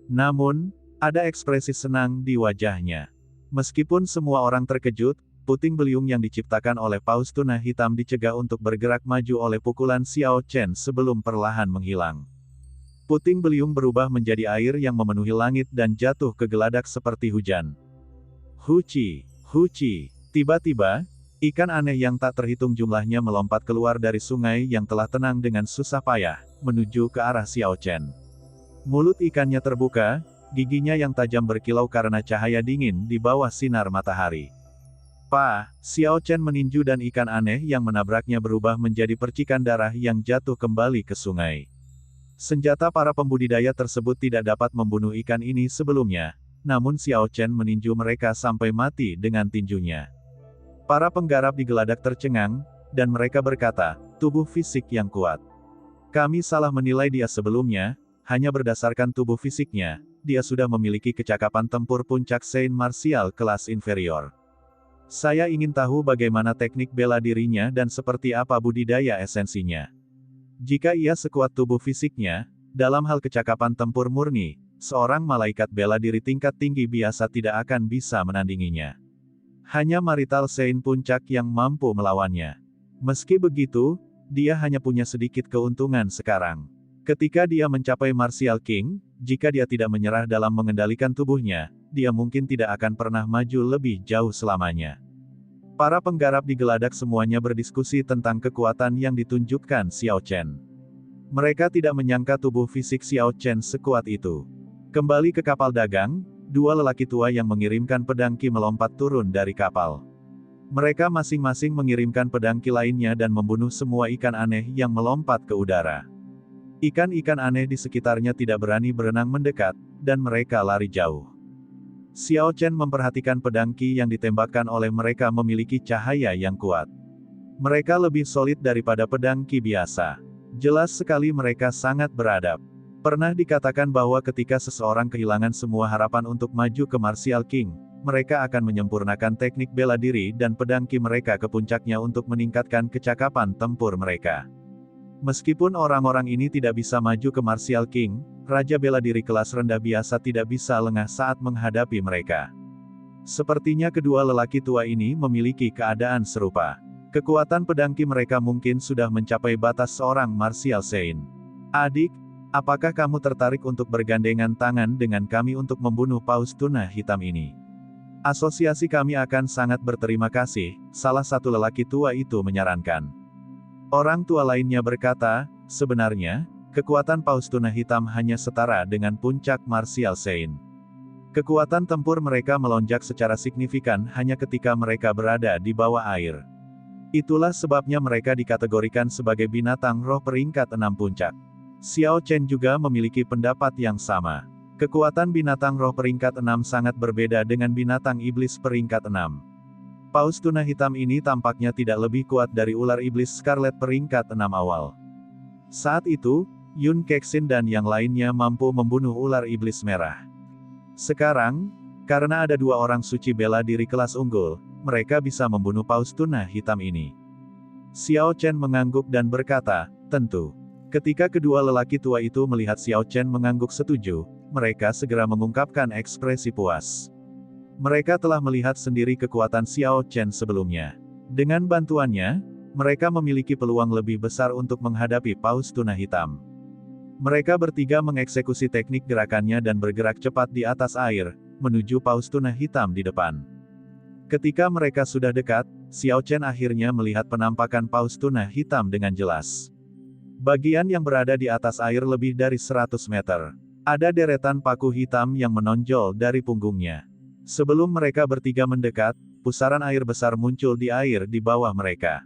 Namun, ada ekspresi senang di wajahnya. Meskipun semua orang terkejut, puting beliung yang diciptakan oleh paus tuna hitam dicegah untuk bergerak maju oleh pukulan Xiao Chen sebelum perlahan menghilang. Puting beliung berubah menjadi air yang memenuhi langit dan jatuh ke geladak seperti hujan. Huci, huci. Tiba-tiba, ikan aneh yang tak terhitung jumlahnya melompat keluar dari sungai yang telah tenang dengan susah payah, menuju ke arah Xiao Chen. Mulut ikannya terbuka, giginya yang tajam berkilau karena cahaya dingin di bawah sinar matahari. Xiao Chen meninju dan ikan aneh yang menabraknya berubah menjadi percikan darah yang jatuh kembali ke sungai. Senjata para pembudidaya tersebut tidak dapat membunuh ikan ini sebelumnya, namun Xiao Chen meninju mereka sampai mati dengan tinjunya. Para penggarap di geladak tercengang, dan mereka berkata, tubuh fisik yang kuat. Kami salah menilai dia sebelumnya, hanya berdasarkan tubuh fisiknya, dia sudah memiliki kecakapan tempur puncak Saint martial kelas inferior. Saya ingin tahu bagaimana teknik bela dirinya dan seperti apa budidaya esensinya. Jika ia sekuat tubuh fisiknya, dalam hal kecakapan tempur murni, seorang malaikat bela diri tingkat tinggi biasa tidak akan bisa menandinginya. Hanya Marital Saint puncak yang mampu melawannya. Meski begitu, dia hanya punya sedikit keuntungan sekarang. Ketika dia mencapai Martial King, jika dia tidak menyerah dalam mengendalikan tubuhnya, dia mungkin tidak akan pernah maju lebih jauh selamanya. Para penggarap di geladak semuanya berdiskusi tentang kekuatan yang ditunjukkan Xiao Chen. Mereka tidak menyangka tubuh fisik Xiao Chen sekuat itu. Kembali ke kapal dagang, dua lelaki tua yang mengirimkan pedang Qi melompat turun dari kapal. Mereka masing-masing mengirimkan pedang Qi lainnya dan membunuh semua ikan aneh yang melompat ke udara. Ikan-ikan aneh di sekitarnya tidak berani berenang mendekat, dan mereka lari jauh. Xiao Chen memperhatikan pedang Qi yang ditembakkan oleh mereka memiliki cahaya yang kuat. Mereka lebih solid daripada pedang Qi biasa. Jelas sekali mereka sangat beradab. Pernah dikatakan bahwa ketika seseorang kehilangan semua harapan untuk maju ke Martial King, mereka akan menyempurnakan teknik bela diri dan pedang Qi mereka ke puncaknya untuk meningkatkan kecakapan tempur mereka. Meskipun orang-orang ini tidak bisa maju ke Martial King, Raja bela diri kelas rendah biasa tidak bisa lengah saat menghadapi mereka. Sepertinya kedua lelaki tua ini memiliki keadaan serupa. Kekuatan pedang Qi mereka mungkin sudah mencapai batas seorang Martial Saint. Adik, apakah kamu tertarik untuk bergandengan tangan dengan kami untuk membunuh paus tuna hitam ini? Asosiasi kami akan sangat berterima kasih, salah satu lelaki tua itu menyarankan. Orang tua lainnya berkata, sebenarnya, kekuatan paus tuna hitam hanya setara dengan puncak Martial Saint. Kekuatan tempur mereka melonjak secara signifikan hanya ketika mereka berada di bawah air. Itulah sebabnya mereka dikategorikan sebagai binatang roh peringkat 6 puncak. Xiao Chen juga memiliki pendapat yang sama. Kekuatan binatang roh peringkat 6 sangat berbeda dengan binatang iblis peringkat 6. Paus tuna hitam ini tampaknya tidak lebih kuat dari ular iblis Scarlet peringkat 6 awal. Saat itu, Yun Kexin dan yang lainnya mampu membunuh ular iblis merah. Sekarang, karena ada dua orang suci bela diri kelas unggul, mereka bisa membunuh paus tuna hitam ini. Xiao Chen mengangguk dan berkata, tentu. Ketika kedua lelaki tua itu melihat Xiao Chen mengangguk setuju, mereka segera mengungkapkan ekspresi puas. Mereka telah melihat sendiri kekuatan Xiao Chen sebelumnya. Dengan bantuannya, mereka memiliki peluang lebih besar untuk menghadapi paus tuna hitam. Mereka bertiga mengeksekusi teknik gerakannya dan bergerak cepat di atas air, menuju paus tuna hitam di depan. Ketika mereka sudah dekat, Xiao Chen akhirnya melihat penampakan paus tuna hitam dengan jelas. Bagian yang berada di atas air lebih dari 100 meter. Ada deretan paku hitam yang menonjol dari punggungnya. Sebelum mereka bertiga mendekat, pusaran air besar muncul di air di bawah mereka.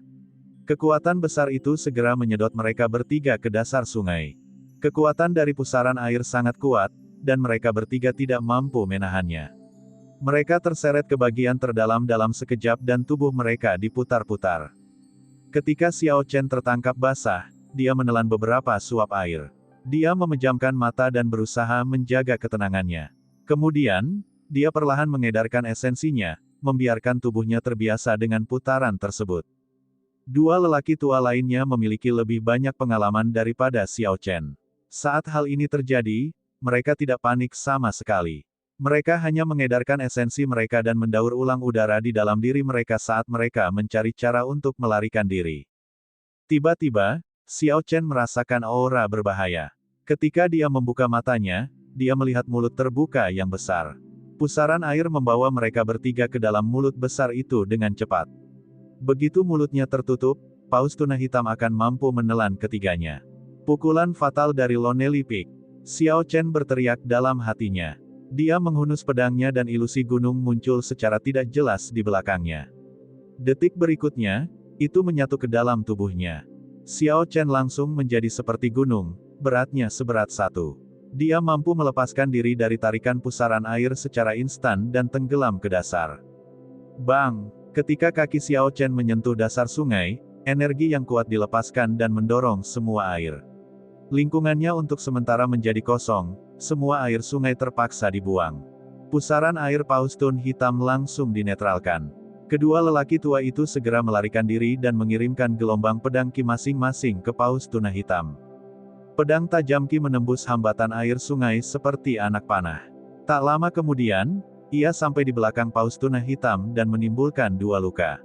Kekuatan besar itu segera menyedot mereka bertiga ke dasar sungai. Kekuatan dari pusaran air sangat kuat, dan mereka bertiga tidak mampu menahannya. Mereka terseret ke bagian terdalam dalam sekejap dan tubuh mereka diputar-putar. Ketika Xiao Chen tertangkap basah, dia menelan beberapa suap air. Dia memejamkan mata dan berusaha menjaga ketenangannya. Kemudian, dia perlahan mengedarkan esensinya, membiarkan tubuhnya terbiasa dengan putaran tersebut. Dua lelaki tua lainnya memiliki lebih banyak pengalaman daripada Xiao Chen. Saat hal ini terjadi, mereka tidak panik sama sekali. Mereka hanya mengedarkan esensi mereka dan mendaur ulang udara di dalam diri mereka saat mereka mencari cara untuk melarikan diri. Tiba-tiba, Xiao Chen merasakan aura berbahaya. Ketika dia membuka matanya, dia melihat mulut terbuka yang besar. Pusaran air membawa mereka bertiga ke dalam mulut besar itu dengan cepat. Begitu mulutnya tertutup, paus tuna hitam akan mampu menelan ketiganya. Pukulan fatal dari Lonely Peak. Xiao Chen berteriak dalam hatinya. Dia menghunus pedangnya dan ilusi gunung muncul secara tidak jelas di belakangnya. Detik berikutnya, itu menyatu ke dalam tubuhnya. Xiao Chen langsung menjadi seperti gunung, beratnya seberat 1. Dia mampu melepaskan diri dari tarikan pusaran air secara instan dan tenggelam ke dasar. Bang! Ketika kaki Xiao Chen menyentuh dasar sungai, energi yang kuat dilepaskan dan mendorong semua air. Lingkungannya untuk sementara menjadi kosong, semua air sungai terpaksa dibuang. Pusaran air paus tun hitam langsung dinetralkan. Kedua lelaki tua itu segera melarikan diri dan mengirimkan gelombang pedang ki masing-masing ke paus tuna hitam. Pedang tajam ki menembus hambatan air sungai seperti anak panah. Tak lama kemudian, ia sampai di belakang paus tuna hitam dan menimbulkan 2 luka.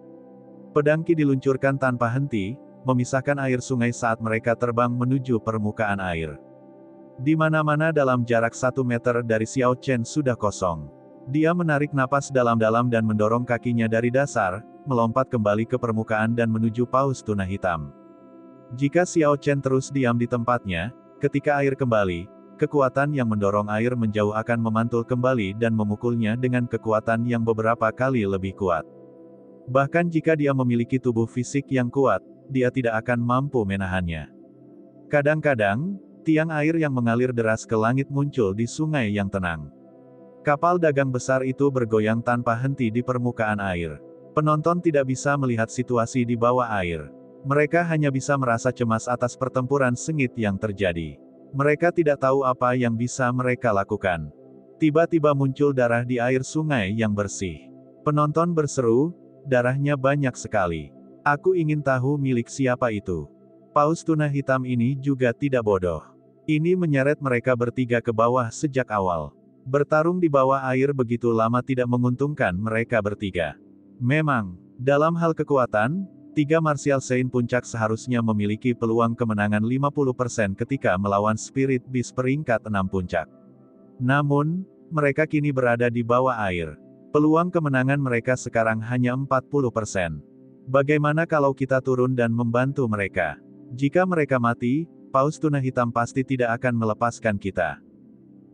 Pedang ki diluncurkan tanpa henti, memisahkan air sungai saat mereka terbang menuju permukaan air. Di mana-mana dalam jarak 1 meter dari Xiao Chen sudah kosong. Dia menarik napas dalam-dalam dan mendorong kakinya dari dasar, melompat kembali ke permukaan dan menuju paus tuna hitam. Jika Xiao Chen terus diam di tempatnya, ketika air kembali, kekuatan yang mendorong air menjauh akan memantul kembali dan memukulnya dengan kekuatan yang beberapa kali lebih kuat. Bahkan jika dia memiliki tubuh fisik yang kuat, dia tidak akan mampu menahannya. Kadang-kadang, tiang air yang mengalir deras ke langit muncul di sungai yang tenang. Kapal dagang besar itu bergoyang tanpa henti di permukaan air. Penonton tidak bisa melihat situasi di bawah air. Mereka hanya bisa merasa cemas atas pertempuran sengit yang terjadi. Mereka tidak tahu apa yang bisa mereka lakukan. Tiba-tiba muncul darah di air sungai yang bersih. Penonton berseru, darahnya banyak sekali. Aku ingin tahu milik siapa itu. Paus tuna hitam ini juga tidak bodoh. Ini menyeret mereka bertiga ke bawah sejak awal. Bertarung di bawah air begitu lama tidak menguntungkan mereka bertiga. Memang, dalam hal kekuatan, 3 Martial Saint puncak seharusnya memiliki peluang kemenangan 50% ketika melawan Spirit Beast peringkat 6 puncak. Namun, mereka kini berada di bawah air. Peluang kemenangan mereka sekarang hanya 40%. Bagaimana kalau kita turun dan membantu mereka? Jika mereka mati, paus tuna hitam pasti tidak akan melepaskan kita.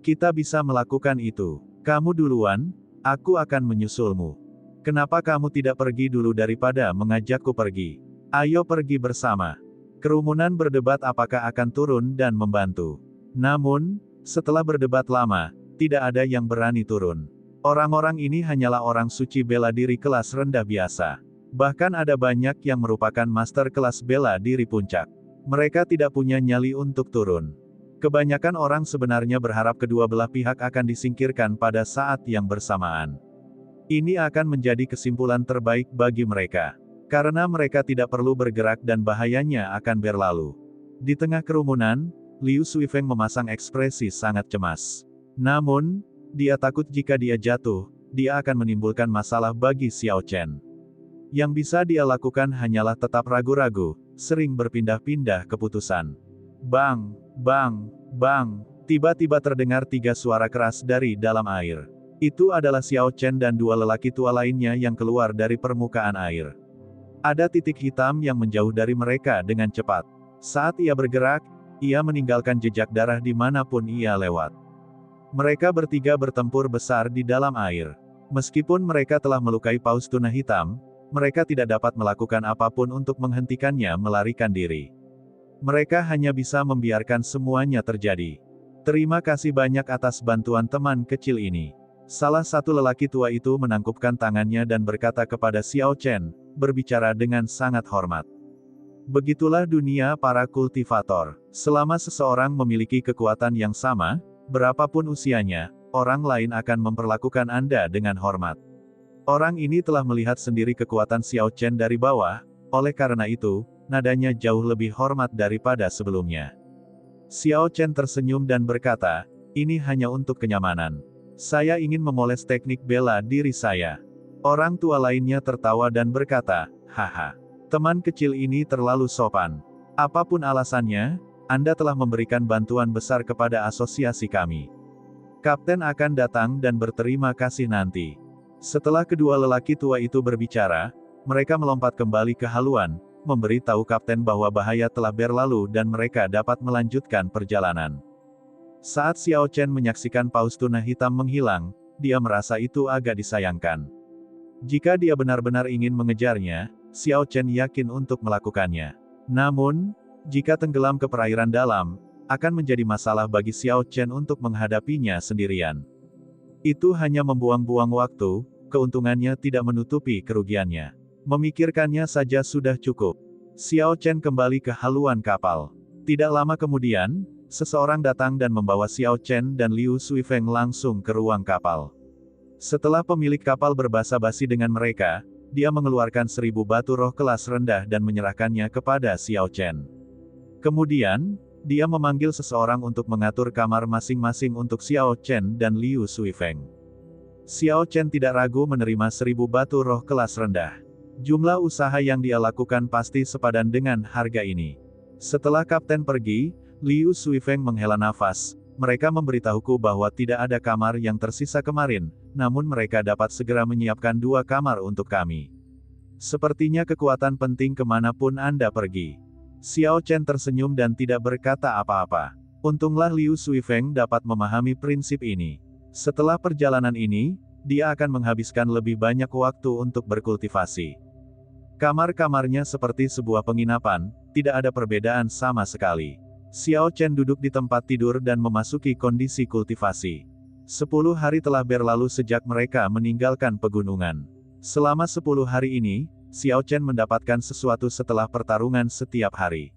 Kita bisa melakukan itu. Kamu duluan, aku akan menyusulmu. Kenapa kamu tidak pergi dulu daripada mengajakku pergi? Ayo pergi bersama. Kerumunan berdebat apakah akan turun dan membantu. Namun, setelah berdebat lama, tidak ada yang berani turun. Orang-orang ini hanyalah orang suci bela diri kelas rendah biasa. Bahkan ada banyak yang merupakan master kelas bela diri puncak. Mereka tidak punya nyali untuk turun. Kebanyakan orang sebenarnya berharap kedua belah pihak akan disingkirkan pada saat yang bersamaan. Ini akan menjadi kesimpulan terbaik bagi mereka. Karena mereka tidak perlu bergerak dan bahayanya akan berlalu. Di tengah kerumunan, Liu Suifeng memasang ekspresi sangat cemas. Namun, dia takut jika dia jatuh, dia akan menimbulkan masalah bagi Xiao Chen. Yang bisa dia lakukan hanyalah tetap ragu-ragu, sering berpindah-pindah keputusan. Bang, bang, bang, tiba-tiba terdengar 3 suara keras dari dalam air. Itu adalah Xiao Chen dan 2 lelaki tua lainnya yang keluar dari permukaan air. Ada titik hitam yang menjauh dari mereka dengan cepat. Saat ia bergerak, ia meninggalkan jejak darah dimanapun ia lewat. Mereka bertiga bertempur besar di dalam air. Meskipun mereka telah melukai paus tuna hitam, mereka tidak dapat melakukan apapun untuk menghentikannya melarikan diri. Mereka hanya bisa membiarkan semuanya terjadi. Terima kasih banyak atas bantuan teman kecil ini. Salah satu lelaki tua itu menangkupkan tangannya dan berkata kepada Xiao Chen, berbicara dengan sangat hormat. Begitulah dunia para kultivator. Selama seseorang memiliki kekuatan yang sama, berapapun usianya, orang lain akan memperlakukan Anda dengan hormat. Orang ini telah melihat sendiri kekuatan Xiao Chen dari bawah, oleh karena itu, nadanya jauh lebih hormat daripada sebelumnya. Xiao Chen tersenyum dan berkata, ini hanya untuk kenyamanan. Saya ingin memoles teknik bela diri saya. Orang tua lainnya tertawa dan berkata, haha. Teman kecil ini terlalu sopan. Apapun alasannya, Anda telah memberikan bantuan besar kepada asosiasi kami. Kapten akan datang dan berterima kasih nanti. Setelah kedua lelaki tua itu berbicara, mereka melompat kembali ke haluan, memberi tahu kapten bahwa bahaya telah berlalu dan mereka dapat melanjutkan perjalanan. Saat Xiao Chen menyaksikan paus tuna hitam menghilang, dia merasa itu agak disayangkan. Jika dia benar-benar ingin mengejarnya, Xiao Chen yakin untuk melakukannya. Namun, jika tenggelam ke perairan dalam, akan menjadi masalah bagi Xiao Chen untuk menghadapinya sendirian. Itu hanya membuang-buang waktu, keuntungannya tidak menutupi kerugiannya. Memikirkannya saja sudah cukup. Xiao Chen kembali ke haluan kapal. Tidak lama kemudian, seseorang datang dan membawa Xiao Chen dan Liu Suifeng langsung ke ruang kapal. Setelah pemilik kapal berbasa-basi dengan mereka, dia mengeluarkan 1000 batu roh kelas rendah dan menyerahkannya kepada Xiao Chen. Kemudian, dia memanggil seseorang untuk mengatur kamar masing-masing untuk Xiao Chen dan Liu Suifeng. Xiao Chen tidak ragu menerima 1000 batu roh kelas rendah. Jumlah usaha yang dia lakukan pasti sepadan dengan harga ini. Setelah kapten pergi, Liu Suifeng menghela nafas. Mereka memberitahuku bahwa tidak ada kamar yang tersisa kemarin, namun mereka dapat segera menyiapkan 2 kamar untuk kami. Sepertinya kekuatan penting kemanapun Anda pergi. Xiao Chen tersenyum dan tidak berkata apa-apa. Untunglah Liu Suifeng dapat memahami prinsip ini. Setelah perjalanan ini, dia akan menghabiskan lebih banyak waktu untuk berkultivasi. Kamar-kamarnya seperti sebuah penginapan, tidak ada perbedaan sama sekali. Xiao Chen duduk di tempat tidur dan memasuki kondisi kultivasi. 10 hari telah berlalu sejak mereka meninggalkan pegunungan. Selama 10 hari ini, Xiao Chen mendapatkan sesuatu setelah pertarungan setiap hari.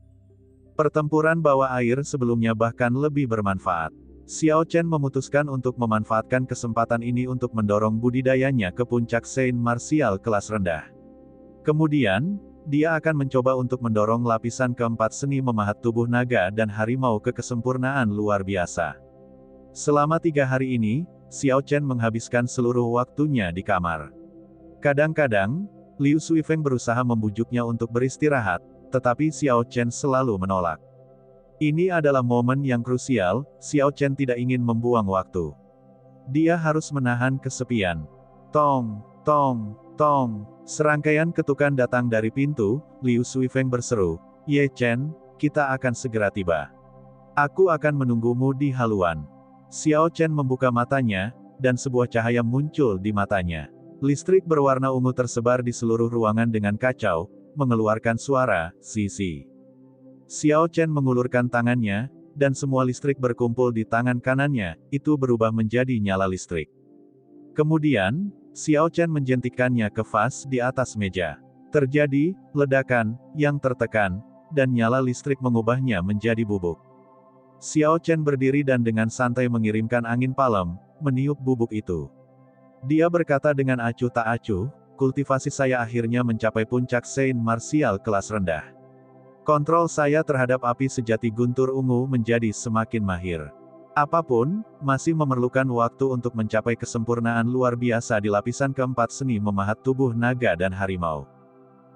Pertempuran bawah air sebelumnya bahkan lebih bermanfaat. Xiao Chen memutuskan untuk memanfaatkan kesempatan ini untuk mendorong budidayanya ke puncak Saint Martial kelas rendah. Kemudian, dia akan mencoba untuk mendorong lapisan keempat seni memahat tubuh naga dan harimau ke kesempurnaan luar biasa. Selama 3 hari ini, Xiao Chen menghabiskan seluruh waktunya di kamar. Kadang-kadang, Liu Suifeng berusaha membujuknya untuk beristirahat, tetapi Xiao Chen selalu menolak. Ini adalah momen yang krusial, Xiao Chen tidak ingin membuang waktu. Dia harus menahan kesepian. Tong, tong, tong. Serangkaian ketukan datang dari pintu, Liu Suifeng berseru, "Ye Chen, kita akan segera tiba. Aku akan menunggumu di haluan." Xiao Chen membuka matanya, dan sebuah cahaya muncul di matanya. Listrik berwarna ungu tersebar di seluruh ruangan dengan kacau, mengeluarkan suara, "Sisi." Xiao Chen mengulurkan tangannya, dan semua listrik berkumpul di tangan kanannya, itu berubah menjadi nyala listrik. Kemudian, Xiao Chen menjentikkannya ke vas di atas meja. Terjadi ledakan yang tertekan, dan nyala listrik mengubahnya menjadi bubuk. Xiao Chen berdiri dan dengan santai mengirimkan angin palem, meniup bubuk itu. Dia berkata dengan acuh tak acuh, "Kultivasi saya akhirnya mencapai puncak Saint Martial kelas rendah. Kontrol saya terhadap api sejati guntur ungu menjadi semakin mahir. Apapun, masih memerlukan waktu untuk mencapai kesempurnaan luar biasa di lapisan keempat seni memahat tubuh naga dan harimau.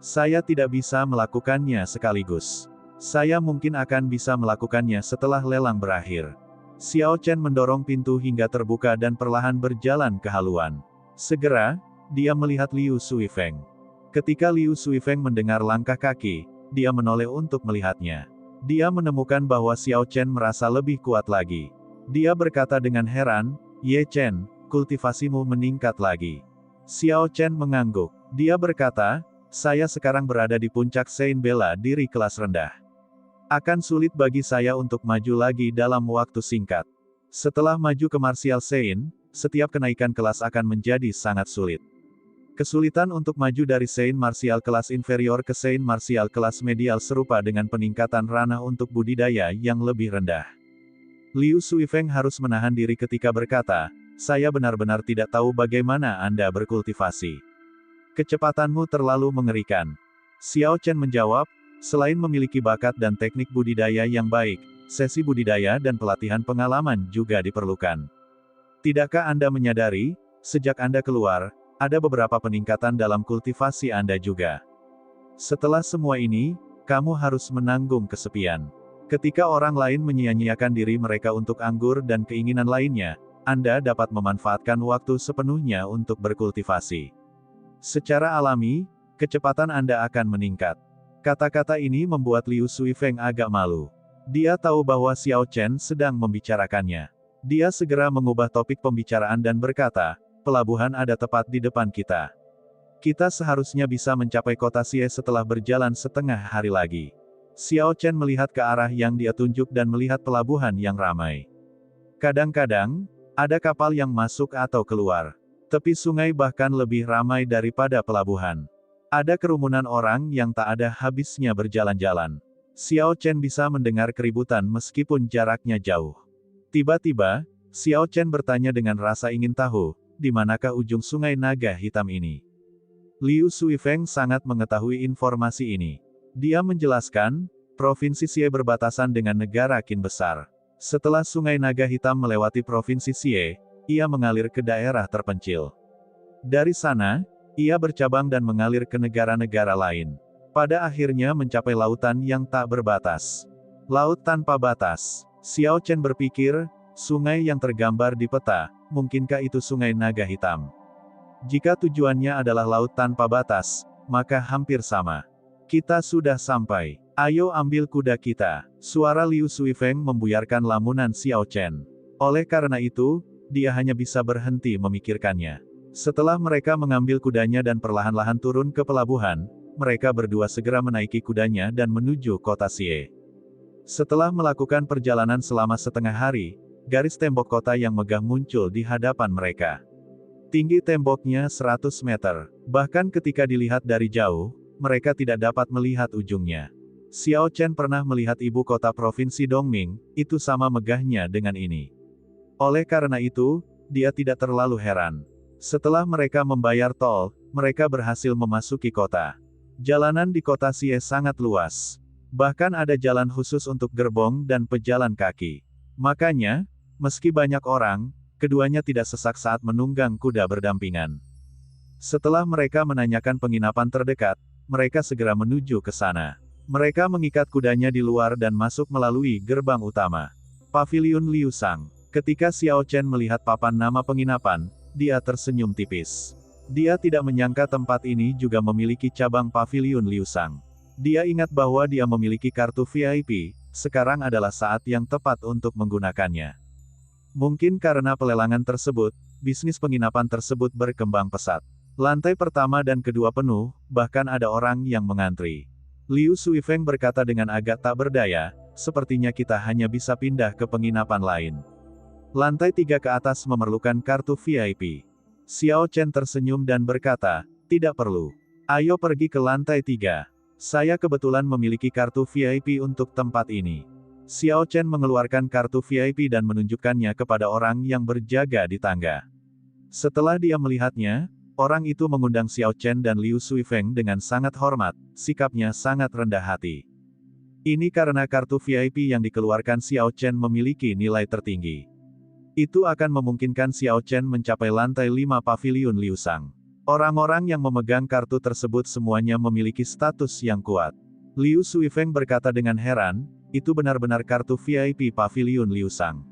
Saya tidak bisa melakukannya sekaligus. Saya mungkin akan bisa melakukannya setelah lelang berakhir." Xiao Chen mendorong pintu hingga terbuka dan perlahan berjalan ke haluan. Segera, dia melihat Liu Suifeng. Ketika Liu Suifeng mendengar langkah kaki, dia menoleh untuk melihatnya. Dia menemukan bahwa Xiao Chen merasa lebih kuat lagi. Dia berkata dengan heran, "Ye Chen, kultivasimu meningkat lagi." Xiao Chen mengangguk. Dia berkata, "Saya sekarang berada di puncak Saint Bela Diri kelas rendah. Akan sulit bagi saya untuk maju lagi dalam waktu singkat. Setelah maju ke Martial Saint, setiap kenaikan kelas akan menjadi sangat sulit. Kesulitan untuk maju dari Saint Martial kelas inferior ke Saint Martial kelas medial serupa dengan peningkatan ranah untuk budidaya yang lebih rendah." Liu Suifeng harus menahan diri ketika berkata, "Saya benar-benar tidak tahu bagaimana Anda berkultivasi. Kecepatanmu terlalu mengerikan." Xiao Chen menjawab, "Selain memiliki bakat dan teknik budidaya yang baik, sesi budidaya dan pelatihan pengalaman juga diperlukan. Tidakkah Anda menyadari, sejak Anda keluar, ada beberapa peningkatan dalam kultivasi Anda juga. Setelah semua ini, kamu harus menanggung kesepian. Ketika orang lain menyia-nyiakan diri mereka untuk anggur dan keinginan lainnya, Anda dapat memanfaatkan waktu sepenuhnya untuk berkultivasi. Secara alami, kecepatan Anda akan meningkat." Kata-kata ini membuat Liu Suifeng agak malu. Dia tahu bahwa Xiao Chen sedang membicarakannya. Dia segera mengubah topik pembicaraan dan berkata, pelabuhan ada tepat di depan kita. Kita seharusnya bisa mencapai kota Xie setelah berjalan setengah hari lagi. Xiao Chen melihat ke arah yang dia tunjuk dan melihat pelabuhan yang ramai. Kadang-kadang, ada kapal yang masuk atau keluar. Tepi sungai bahkan lebih ramai daripada pelabuhan. Ada kerumunan orang yang tak ada habisnya berjalan-jalan. Xiao Chen bisa mendengar keributan meskipun jaraknya jauh. Tiba-tiba, Xiao Chen bertanya dengan rasa ingin tahu, di manakah ujung sungai naga hitam ini? Liu Suifeng sangat mengetahui informasi ini. Dia menjelaskan, Provinsi Xie berbatasan dengan negara Qin besar. Setelah sungai naga hitam melewati Provinsi Xie, ia mengalir ke daerah terpencil. Dari sana, ia bercabang dan mengalir ke negara-negara lain. Pada akhirnya mencapai lautan yang tak berbatas. Laut tanpa batas. Xiao Chen berpikir, sungai yang tergambar di peta, mungkinkah itu sungai naga hitam? Jika tujuannya adalah laut tanpa batas, maka hampir sama. Kita sudah sampai. Ayo ambil kuda kita. Suara Liu Suifeng membuyarkan lamunan Xiao Chen. Oleh karena itu, dia hanya bisa berhenti memikirkannya. Setelah mereka mengambil kudanya dan perlahan-lahan turun ke pelabuhan, mereka berdua segera menaiki kudanya dan menuju kota Xie. Setelah melakukan perjalanan selama setengah hari, garis tembok kota yang megah muncul di hadapan mereka. Tinggi temboknya 100 meter. Bahkan ketika dilihat dari jauh, mereka tidak dapat melihat ujungnya. Xiao Chen pernah melihat ibu kota provinsi Dongming, itu sama megahnya dengan ini. Oleh karena itu, dia tidak terlalu heran. Setelah mereka membayar tol, mereka berhasil memasuki kota. Jalanan di kota Xie sangat luas. Bahkan ada jalan khusus untuk gerbong dan pejalan kaki. Makanya, meski banyak orang, keduanya tidak sesak saat menunggang kuda berdampingan. Setelah mereka menanyakan penginapan terdekat, mereka segera menuju ke sana. Mereka mengikat kudanya di luar dan masuk melalui gerbang utama. Paviliun Liu Sang. Ketika Xiao Chen melihat papan nama penginapan, dia tersenyum tipis. Dia tidak menyangka tempat ini juga memiliki cabang Paviliun Liu Sang. Dia ingat bahwa dia memiliki kartu VIP, sekarang adalah saat yang tepat untuk menggunakannya. Mungkin karena pelelangan tersebut, bisnis penginapan tersebut berkembang pesat. Lantai pertama dan kedua penuh, bahkan ada orang yang mengantri. Liu Suifeng berkata dengan agak tak berdaya, sepertinya kita hanya bisa pindah ke penginapan lain. Lantai 3 ke atas memerlukan kartu VIP. Xiao Chen tersenyum dan berkata, tidak perlu. Ayo pergi ke lantai 3. Saya kebetulan memiliki kartu VIP untuk tempat ini. Xiao Chen mengeluarkan kartu VIP dan menunjukkannya kepada orang yang berjaga di tangga. Setelah dia melihatnya, orang itu mengundang Xiao Chen dan Liu Suifeng dengan sangat hormat, sikapnya sangat rendah hati. Ini karena kartu VIP yang dikeluarkan Xiao Chen memiliki nilai tertinggi. Itu akan memungkinkan Xiao Chen mencapai lantai 5 Paviliun Liu Sang. Orang-orang yang memegang kartu tersebut semuanya memiliki status yang kuat. Liu Suifeng berkata dengan heran, itu benar-benar kartu VIP Paviliun Liu Sang.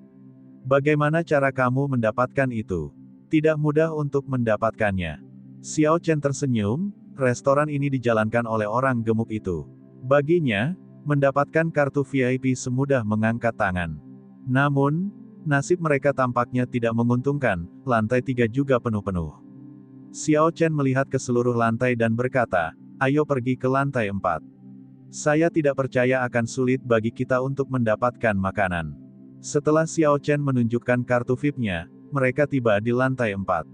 Bagaimana cara kamu mendapatkan itu? Tidak mudah untuk mendapatkannya. Xiao Chen tersenyum, restoran ini dijalankan oleh orang gemuk itu. Baginya, mendapatkan kartu VIP semudah mengangkat tangan. Namun, nasib mereka tampaknya tidak menguntungkan, lantai 3 juga penuh-penuh. Xiao Chen melihat ke seluruh lantai dan berkata, ayo pergi ke lantai 4. Saya tidak percaya akan sulit bagi kita untuk mendapatkan makanan. Setelah Xiao Chen menunjukkan kartu VIP-nya, mereka tiba di lantai 4.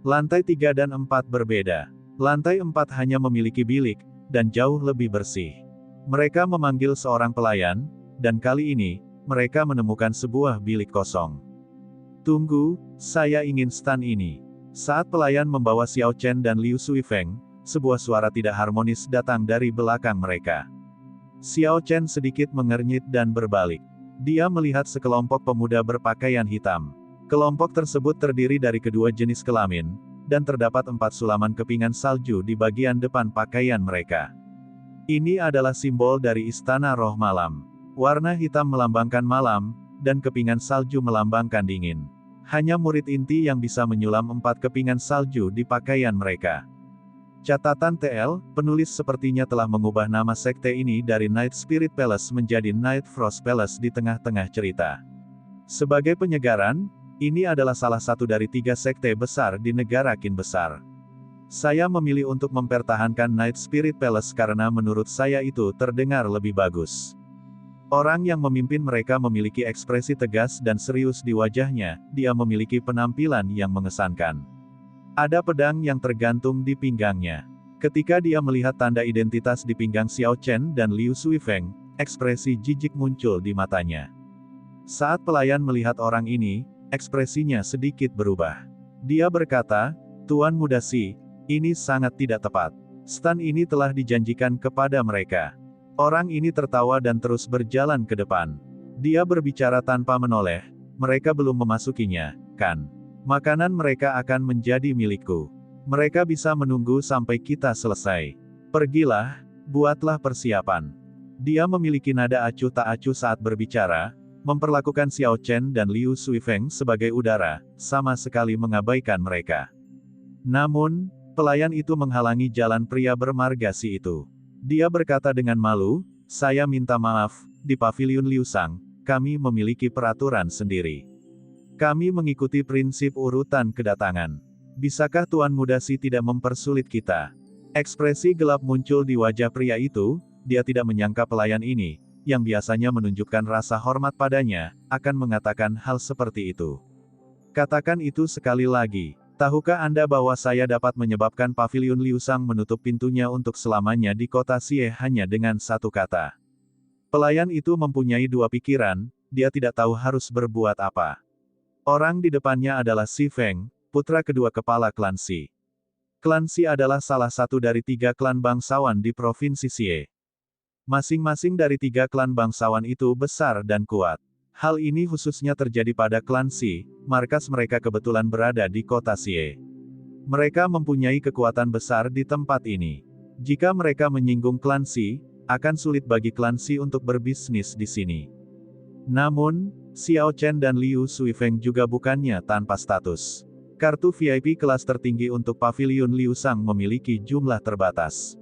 Lantai 3 dan 4 berbeda. Lantai 4 hanya memiliki bilik, dan jauh lebih bersih. Mereka memanggil seorang pelayan, dan kali ini, mereka menemukan sebuah bilik kosong. Tunggu, saya ingin stan ini. Saat pelayan membawa Xiao Chen dan Liu Suifeng, sebuah suara tidak harmonis datang dari belakang mereka. Xiao Chen sedikit mengernyit dan berbalik. Dia melihat sekelompok pemuda berpakaian hitam. Kelompok tersebut terdiri dari kedua jenis kelamin, dan terdapat 4 sulaman kepingan salju di bagian depan pakaian mereka. Ini adalah simbol dari Istana Roh Malam. Warna hitam melambangkan malam, dan kepingan salju melambangkan dingin. Hanya murid inti yang bisa menyulam 4 kepingan salju di pakaian mereka. Catatan TL, penulis sepertinya telah mengubah nama sekte ini dari Night Spirit Palace menjadi Night Frost Palace di tengah-tengah cerita. Sebagai penyegaran, ini adalah salah satu dari 3 sekte besar di negara Qin besar. Saya memilih untuk mempertahankan Night Spirit Palace karena menurut saya itu terdengar lebih bagus. Orang yang memimpin mereka memiliki ekspresi tegas dan serius di wajahnya, dia memiliki penampilan yang mengesankan. Ada pedang yang tergantung di pinggangnya. Ketika dia melihat tanda identitas di pinggang Xiao Chen dan Liu Suifeng, ekspresi jijik muncul di matanya. Saat pelayan melihat orang ini, ekspresinya sedikit berubah. Dia berkata, "Tuan Muda Si, ini sangat tidak tepat. Stan ini telah dijanjikan kepada mereka." Orang ini tertawa dan terus berjalan ke depan. Dia berbicara tanpa menoleh, "Mereka belum memasukinya, kan? Makanan mereka akan menjadi milikku. Mereka bisa menunggu sampai kita selesai. Pergilah, buatlah persiapan." Dia memiliki nada acuh tak acuh saat berbicara, memperlakukan Xiao Chen dan Liu Suifeng sebagai udara, sama sekali mengabaikan mereka. Namun, pelayan itu menghalangi jalan pria bermargasi itu. Dia berkata dengan malu, "Saya minta maaf, di Paviliun Liu Sang, kami memiliki peraturan sendiri. Kami mengikuti prinsip urutan kedatangan. Bisakah Tuan Muda Si tidak mempersulit kita?" Ekspresi gelap muncul di wajah pria itu, dia tidak menyangka pelayan ini, yang biasanya menunjukkan rasa hormat padanya, akan mengatakan hal seperti itu. "Katakan itu sekali lagi. Tahukah Anda bahwa saya dapat menyebabkan Paviliun Liu Sang menutup pintunya untuk selamanya di kota Xie hanya dengan satu kata?" Pelayan itu mempunyai 2 pikiran, dia tidak tahu harus berbuat apa. Orang di depannya adalah Si Feng, putra kedua kepala klan Si. Klan Si adalah salah satu dari 3 klan bangsawan di Provinsi Xie. Masing-masing dari 3 klan bangsawan itu besar dan kuat. Hal ini khususnya terjadi pada klan Si, markas mereka kebetulan berada di kota Xie. Mereka mempunyai kekuatan besar di tempat ini. Jika mereka menyinggung klan Si, akan sulit bagi klan Si untuk berbisnis di sini. Namun, Xiao Chen dan Liu Suifeng juga bukannya tanpa status. Kartu VIP kelas tertinggi untuk Paviliun Liu Sang memiliki jumlah terbatas.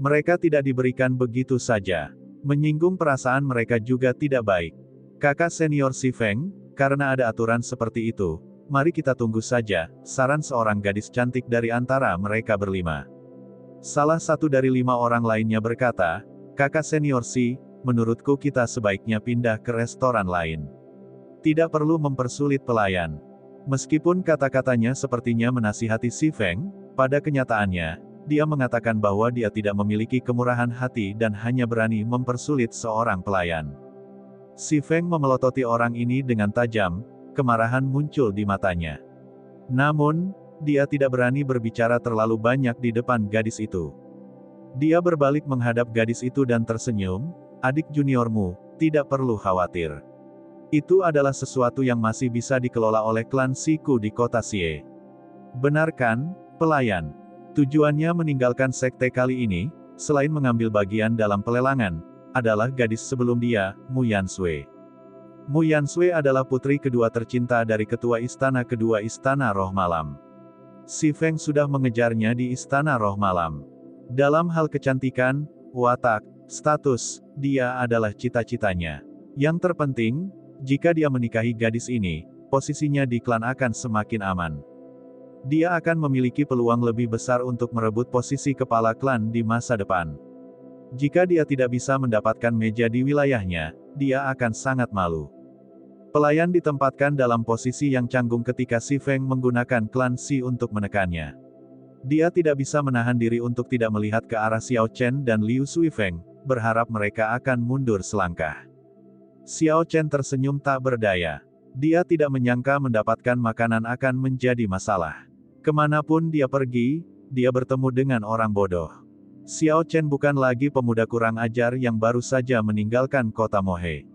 Mereka tidak diberikan begitu saja. Menyinggung perasaan mereka juga tidak baik. "Kakak senior Si Feng, karena ada aturan seperti itu, mari kita tunggu saja," saran seorang gadis cantik dari antara mereka berlima. Salah satu dari 5 orang lainnya berkata, "Kakak senior Si, menurutku kita sebaiknya pindah ke restoran lain. Tidak perlu mempersulit pelayan." Meskipun kata-katanya sepertinya menasihati Si Feng, pada kenyataannya, dia mengatakan bahwa dia tidak memiliki kemurahan hati dan hanya berani mempersulit seorang pelayan. Si Feng memelototi orang ini dengan tajam, kemarahan muncul di matanya. Namun, dia tidak berani berbicara terlalu banyak di depan gadis itu. Dia berbalik menghadap gadis itu dan tersenyum, "Adik juniormu, tidak perlu khawatir. Itu adalah sesuatu yang masih bisa dikelola oleh klan Siku di kota Xie." "Benar kan, pelayan?" Tujuannya meninggalkan sekte kali ini, selain mengambil bagian dalam pelelangan, adalah gadis sebelum dia, Mu Yansui. Mu Yansui adalah putri kedua tercinta dari ketua istana kedua Istana Roh Malam. Si Feng sudah mengejarnya di Istana Roh Malam. Dalam hal kecantikan, watak, status, dia adalah cita-citanya. Yang terpenting, jika dia menikahi gadis ini, posisinya di klan akan semakin aman. Dia akan memiliki peluang lebih besar untuk merebut posisi kepala klan di masa depan. Jika dia tidak bisa mendapatkan meja di wilayahnya, dia akan sangat malu. Pelayan ditempatkan dalam posisi yang canggung ketika Si Feng menggunakan klan Si untuk menekannya. Dia tidak bisa menahan diri untuk tidak melihat ke arah Xiao Chen dan Liu Suifeng, berharap mereka akan mundur selangkah. Xiao Chen tersenyum tak berdaya. Dia tidak menyangka mendapatkan makanan akan menjadi masalah. Kemanapun dia pergi, dia bertemu dengan orang bodoh. Xiao Chen bukan lagi pemuda kurang ajar yang baru saja meninggalkan kota Mohe.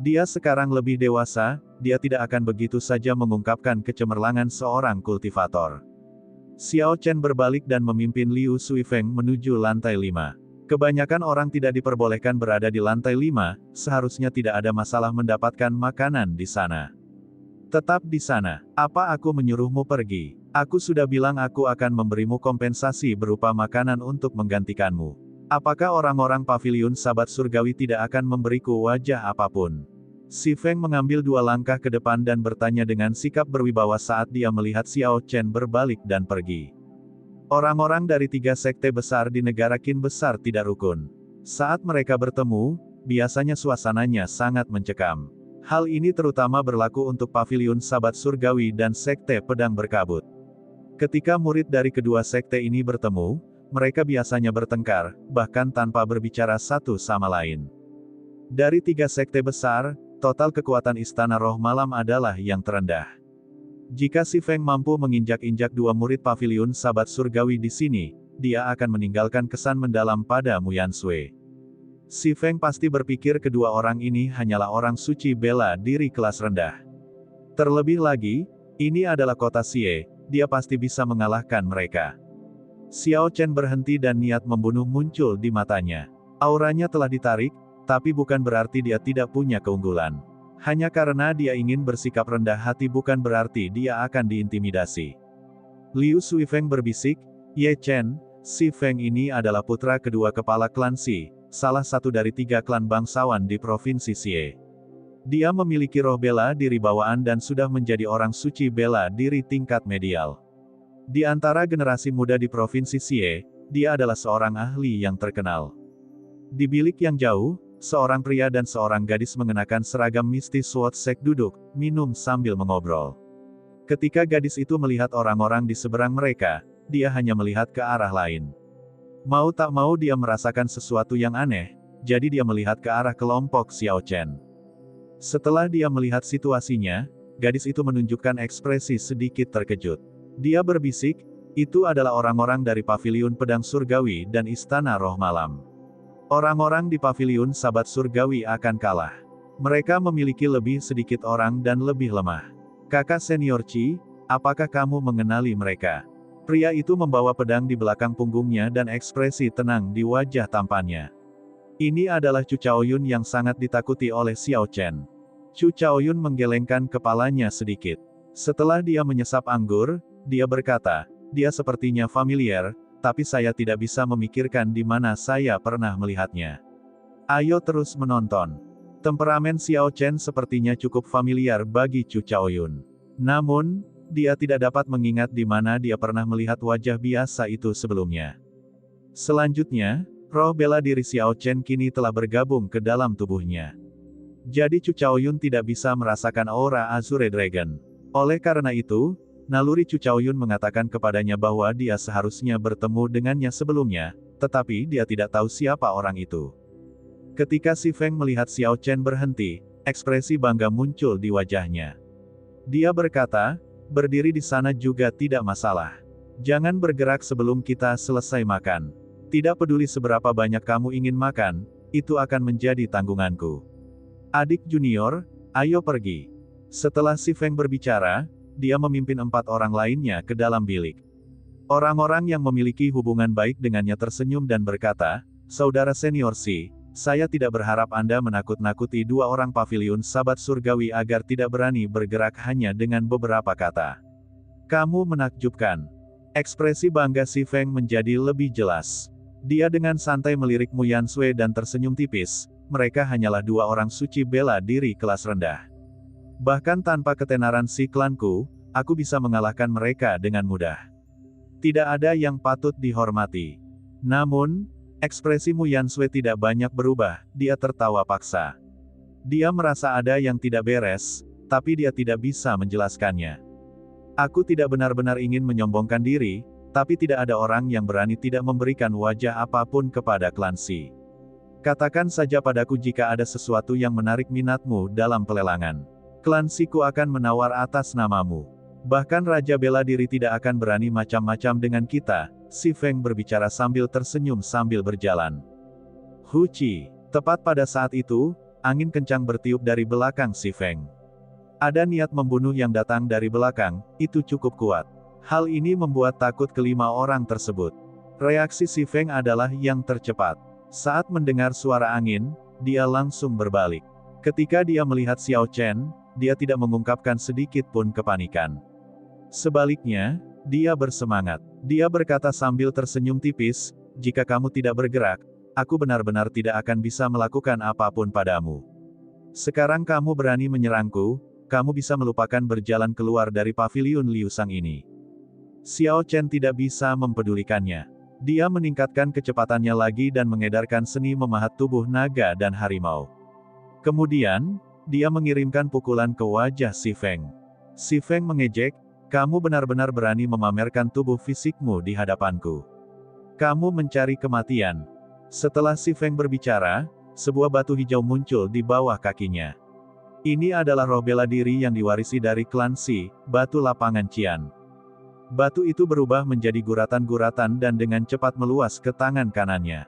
Dia sekarang lebih dewasa, dia tidak akan begitu saja mengungkapkan kecemerlangan seorang kultivator. Xiao Chen berbalik dan memimpin Liu Suifeng menuju lantai 5. Kebanyakan orang tidak diperbolehkan berada di lantai 5, seharusnya tidak ada masalah mendapatkan makanan di sana. "Tetap di sana. Apa aku menyuruhmu pergi? Aku sudah bilang aku akan memberimu kompensasi berupa makanan untuk menggantikanmu. Apakah orang-orang paviliun sahabat surgawi tidak akan memberiku wajah apapun? Si Feng mengambil 2 langkah ke depan dan bertanya dengan sikap berwibawa saat dia melihat Xiao Chen berbalik dan pergi. Orang-orang dari 3 sekte besar di negara Qin besar tidak rukun. Saat mereka bertemu, biasanya suasananya sangat mencekam. Hal ini terutama berlaku untuk paviliun sahabat surgawi dan sekte pedang berkabut. Ketika murid dari kedua sekte ini bertemu, mereka biasanya bertengkar, bahkan tanpa berbicara satu sama lain. Dari 3 sekte besar, total kekuatan Istana Roh Malam adalah yang terendah. Jika si Feng mampu menginjak-injak 2 murid paviliun sahabat surgawi di sini, dia akan meninggalkan kesan mendalam pada Mu Yansui. Si Feng pasti berpikir kedua orang ini hanyalah orang suci bela diri kelas rendah. Terlebih lagi, ini adalah kota Xie. Dia pasti bisa mengalahkan mereka. Xiao Chen berhenti dan niat membunuh muncul di matanya. Auranya telah ditarik, tapi bukan berarti dia tidak punya keunggulan. Hanya karena dia ingin bersikap rendah hati bukan berarti dia akan diintimidasi. Liu Suifeng berbisik, "Ye Chen, si Feng ini adalah putra kedua kepala klan Xi, salah satu dari 3 klan bangsawan di provinsi Xie. Dia memiliki roh bela diri bawaan dan sudah menjadi orang suci bela diri tingkat medial. Di antara generasi muda di provinsi Xie, dia adalah seorang ahli yang terkenal." Di bilik yang jauh, seorang pria dan seorang gadis mengenakan seragam mistis Sword Sek duduk, minum sambil mengobrol. Ketika gadis itu melihat orang-orang di seberang mereka, dia hanya melihat ke arah lain. Mau tak mau dia merasakan sesuatu yang aneh, jadi dia melihat ke arah kelompok Xiao Chen. Setelah dia melihat situasinya, gadis itu menunjukkan ekspresi sedikit terkejut. Dia berbisik, "Itu adalah orang-orang dari paviliun pedang surgawi dan istana roh malam. Orang-orang di paviliun sahabat surgawi akan kalah. Mereka memiliki lebih sedikit orang dan lebih lemah. Kakak senior Qi, apakah kamu mengenali mereka?" Pria itu membawa pedang di belakang punggungnya dan ekspresi tenang di wajah tampannya. Ini adalah Chu Chaoyun yang sangat ditakuti oleh Xiao Chen. Chu Chaoyun menggelengkan kepalanya sedikit. Setelah dia menyesap anggur, dia berkata, "Dia sepertinya familiar, tapi saya tidak bisa memikirkan di mana saya pernah melihatnya. Ayo terus menonton." Temperamen Xiao Chen sepertinya cukup familiar bagi Chu Chaoyun. Namun, dia tidak dapat mengingat di mana dia pernah melihat wajah biasa itu sebelumnya. Selanjutnya, roh bela diri Xiao Chen kini telah bergabung ke dalam tubuhnya. Jadi Chu Chaoyun tidak bisa merasakan aura Azure Dragon. Oleh karena itu, naluri Chu Chaoyun mengatakan kepadanya bahwa dia seharusnya bertemu dengannya sebelumnya, tetapi dia tidak tahu siapa orang itu. Ketika si Feng melihat Xiao Chen berhenti, ekspresi bangga muncul di wajahnya. Dia berkata, "Berdiri di sana juga tidak masalah. Jangan bergerak sebelum kita selesai makan. Tidak peduli seberapa banyak kamu ingin makan, itu akan menjadi tanggunganku. Adik junior, ayo pergi." Setelah si Feng berbicara, dia memimpin 4 orang lainnya ke dalam bilik. Orang-orang yang memiliki hubungan baik dengannya tersenyum dan berkata, "Saudara senior Xi, saya tidak berharap Anda menakut-nakuti 2 orang paviliun sahabat surgawi agar tidak berani bergerak hanya dengan beberapa kata. Kamu menakjubkan." Ekspresi bangga si Feng menjadi lebih jelas. Dia dengan santai melirik Mu Yansui dan tersenyum tipis, mereka hanyalah 2 orang suci bela diri kelas rendah. Bahkan tanpa ketenaran si klanku, aku bisa mengalahkan mereka dengan mudah. Tidak ada yang patut dihormati. Namun, ekspresi Mu Yansui tidak banyak berubah, dia tertawa paksa. Dia merasa ada yang tidak beres, tapi dia tidak bisa menjelaskannya. Aku tidak benar-benar ingin menyombongkan diri, tapi tidak ada orang yang berani tidak memberikan wajah apapun kepada klan Xi. Katakan saja padaku jika ada sesuatu yang menarik minatmu dalam pelelangan. Klan Xi-ku akan menawar atas namamu. Bahkan Raja Bela Diri tidak akan berani macam-macam dengan kita, si Feng berbicara sambil tersenyum sambil berjalan. Hu Qi. Tepat pada saat itu, angin kencang bertiup dari belakang si Feng. Ada niat membunuh yang datang dari belakang, itu cukup kuat. Hal ini membuat takut kelima orang tersebut. Reaksi si Feng adalah yang tercepat. Saat mendengar suara angin, dia langsung berbalik. Ketika dia melihat Xiao Chen, dia tidak mengungkapkan sedikit pun kepanikan. Sebaliknya, Dia bersemangat. Dia berkata sambil tersenyum tipis, jika kamu tidak bergerak, aku benar-benar tidak akan bisa melakukan apapun padamu. Sekarang kamu berani menyerangku, kamu bisa melupakan berjalan keluar dari paviliun Liusang ini. Xiao Chen tidak bisa mempedulikannya. Dia meningkatkan kecepatannya lagi dan mengedarkan seni memahat tubuh naga dan harimau. Kemudian, dia mengirimkan pukulan ke wajah Si Feng. Si Feng mengejek, kamu benar-benar berani memamerkan tubuh fisikmu di hadapanku. Kamu mencari kematian. Setelah Si Feng berbicara, sebuah batu hijau muncul di bawah kakinya. Ini adalah roh bela diri yang diwarisi dari klan Si, batu lapangan Qian. Batu itu berubah menjadi guratan-guratan dan dengan cepat meluas ke tangan kanannya.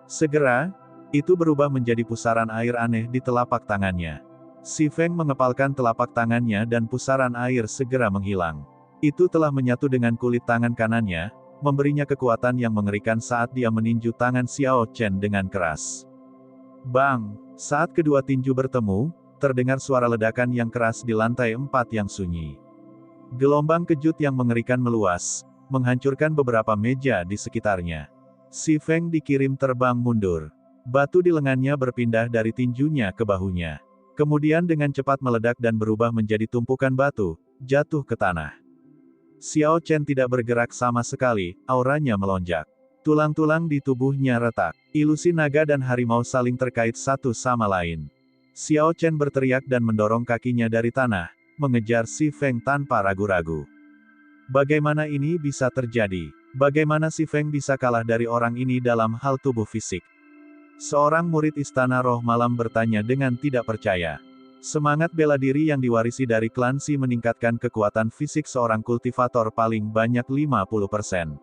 Segera, itu berubah menjadi pusaran air aneh di telapak tangannya. Si Feng mengepalkan telapak tangannya dan pusaran air segera menghilang. Itu telah menyatu dengan kulit tangan kanannya, memberinya kekuatan yang mengerikan saat dia meninju tangan Xiao Chen dengan keras. Bang! Saat kedua tinju bertemu, terdengar suara ledakan yang keras di lantai 4 yang sunyi. Gelombang kejut yang mengerikan meluas, menghancurkan beberapa meja di sekitarnya. Si Feng dikirim terbang mundur. Batu di lengannya berpindah dari tinjunya ke bahunya. Kemudian dengan cepat meledak dan berubah menjadi tumpukan batu, jatuh ke tanah. Xiao Chen tidak bergerak sama sekali, auranya melonjak. Tulang-tulang di tubuhnya retak. Ilusi naga dan harimau saling terkait satu sama lain. Xiao Chen berteriak dan mendorong kakinya dari tanah, mengejar Si Feng tanpa ragu-ragu. Bagaimana ini bisa terjadi? Bagaimana Si Feng bisa kalah dari orang ini dalam hal tubuh fisik? Seorang murid Istana Roh Malam bertanya dengan tidak percaya. Semangat bela diri yang diwarisi dari klan Si meningkatkan kekuatan fisik seorang kultivator paling banyak 50%.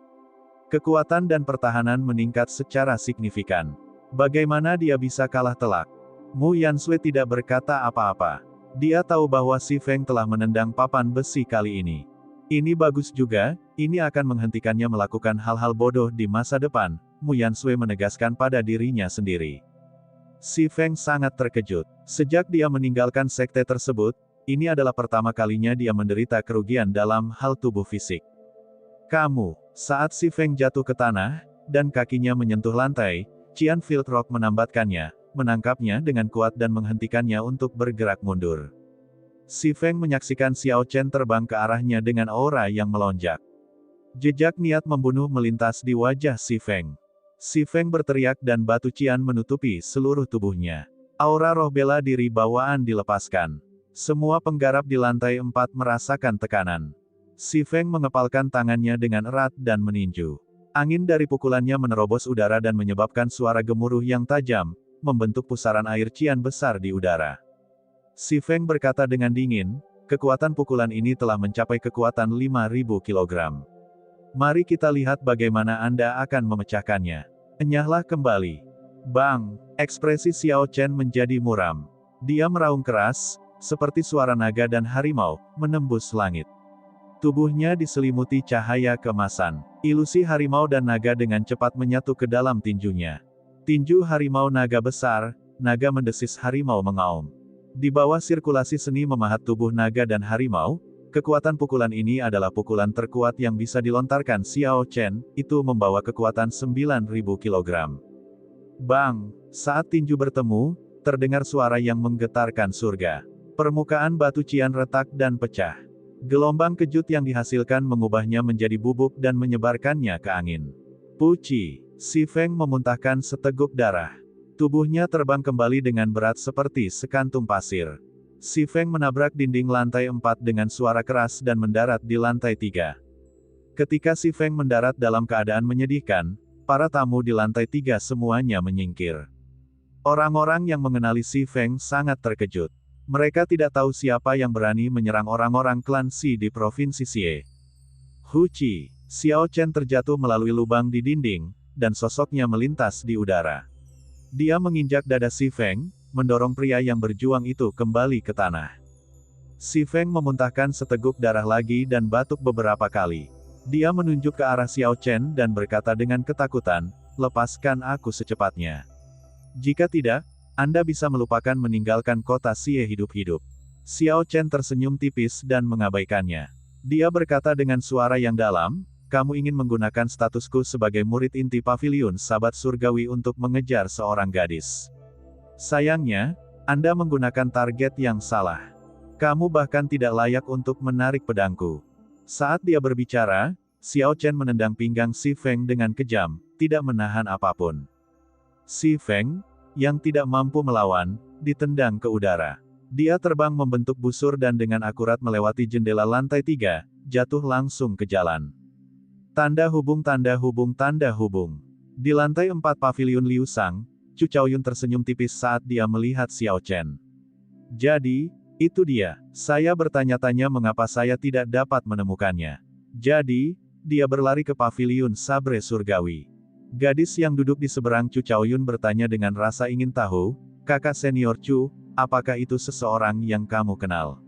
Kekuatan dan pertahanan meningkat secara signifikan. Bagaimana dia bisa kalah telak? Mu Yansui tidak berkata apa-apa. Dia tahu bahwa Si Feng telah menendang papan besi kali ini. Ini bagus juga, ini akan menghentikannya melakukan hal-hal bodoh di masa depan, Mu Yansui menegaskan pada dirinya sendiri. Si Feng sangat terkejut. Sejak dia meninggalkan sekte tersebut, ini adalah pertama kalinya dia menderita kerugian dalam hal tubuh fisik. Saat Si Feng jatuh ke tanah, dan kakinya menyentuh lantai, Qian Field Rock menambatkannya, menangkapnya dengan kuat dan menghentikannya untuk bergerak mundur. Si Feng menyaksikan Xiao Chen terbang ke arahnya dengan aura yang melonjak. Jejak niat membunuh melintas di wajah Si Feng. Si Feng berteriak dan batu Qian menutupi seluruh tubuhnya. Aura roh bela diri bawaan dilepaskan. Semua penggarap di lantai 4 merasakan tekanan. Si Feng mengepalkan tangannya dengan erat dan meninju. Angin dari pukulannya menerobos udara dan menyebabkan suara gemuruh yang tajam, membentuk pusaran air Qian besar di udara. Si Feng berkata dengan dingin, kekuatan pukulan ini telah mencapai kekuatan 5.000 kg. Mari kita lihat bagaimana Anda akan memecahkannya. Enyahlah kembali. Bang! Ekspresi Xiao Chen menjadi muram. Dia meraung keras, seperti suara naga dan harimau, menembus langit. Tubuhnya diselimuti cahaya keemasan. Ilusi harimau dan naga dengan cepat menyatu ke dalam tinjunya. Tinju harimau naga besar, naga mendesis harimau mengaum. Di bawah sirkulasi seni memahat tubuh naga dan harimau, kekuatan pukulan ini adalah pukulan terkuat yang bisa dilontarkan Xiao Chen, itu membawa kekuatan 9.000 kg. Bang! Saat tinju bertemu, terdengar suara yang menggetarkan surga. Permukaan batu Qian retak dan pecah. Gelombang kejut yang dihasilkan mengubahnya menjadi bubuk dan menyebarkannya ke angin. Puci! Si Feng memuntahkan seteguk darah. Tubuhnya terbang kembali dengan berat seperti sekantung pasir. Si Feng menabrak dinding lantai 4 dengan suara keras dan mendarat di lantai 3. Ketika Si Feng mendarat dalam keadaan menyedihkan, para tamu di lantai 3 semuanya menyingkir. Orang-orang yang mengenali Si Feng sangat terkejut. Mereka tidak tahu siapa yang berani menyerang orang-orang klan Si di Provinsi Xie. Huci! Xiao Chen terjatuh melalui lubang di dinding, dan sosoknya melintas di udara. Dia menginjak dada Si Feng, mendorong pria yang berjuang itu kembali ke tanah. Si Feng memuntahkan seteguk darah lagi dan batuk beberapa kali. Dia menunjuk ke arah Xiao Chen dan berkata dengan ketakutan, lepaskan aku secepatnya. Jika tidak, Anda bisa melupakan meninggalkan kota Xie hidup-hidup. Xiao Chen tersenyum tipis dan mengabaikannya. Dia berkata dengan suara yang dalam, kamu ingin menggunakan statusku sebagai murid inti Paviliun Sahabat Surgawi untuk mengejar seorang gadis. Sayangnya, Anda menggunakan target yang salah. Kamu bahkan tidak layak untuk menarik pedangku. Saat dia berbicara, Xiao Chen menendang pinggang Si Feng dengan kejam, tidak menahan apapun. Si Feng, yang tidak mampu melawan, ditendang ke udara. Dia terbang membentuk busur dan dengan akurat melewati jendela lantai 3, jatuh langsung ke jalan. Tanda hubung tanda hubung tanda hubung. Di lantai 4 Paviliun Liu Sang, Chu Chaoyun tersenyum tipis saat dia melihat Xiao Chen. Jadi, itu dia. Saya bertanya-tanya mengapa saya tidak dapat menemukannya. Jadi, dia berlari ke Paviliun Sabre Surgawi. Gadis yang duduk di seberang Chu Chaoyun bertanya dengan rasa ingin tahu, kakak senior Chu, apakah itu seseorang yang kamu kenal?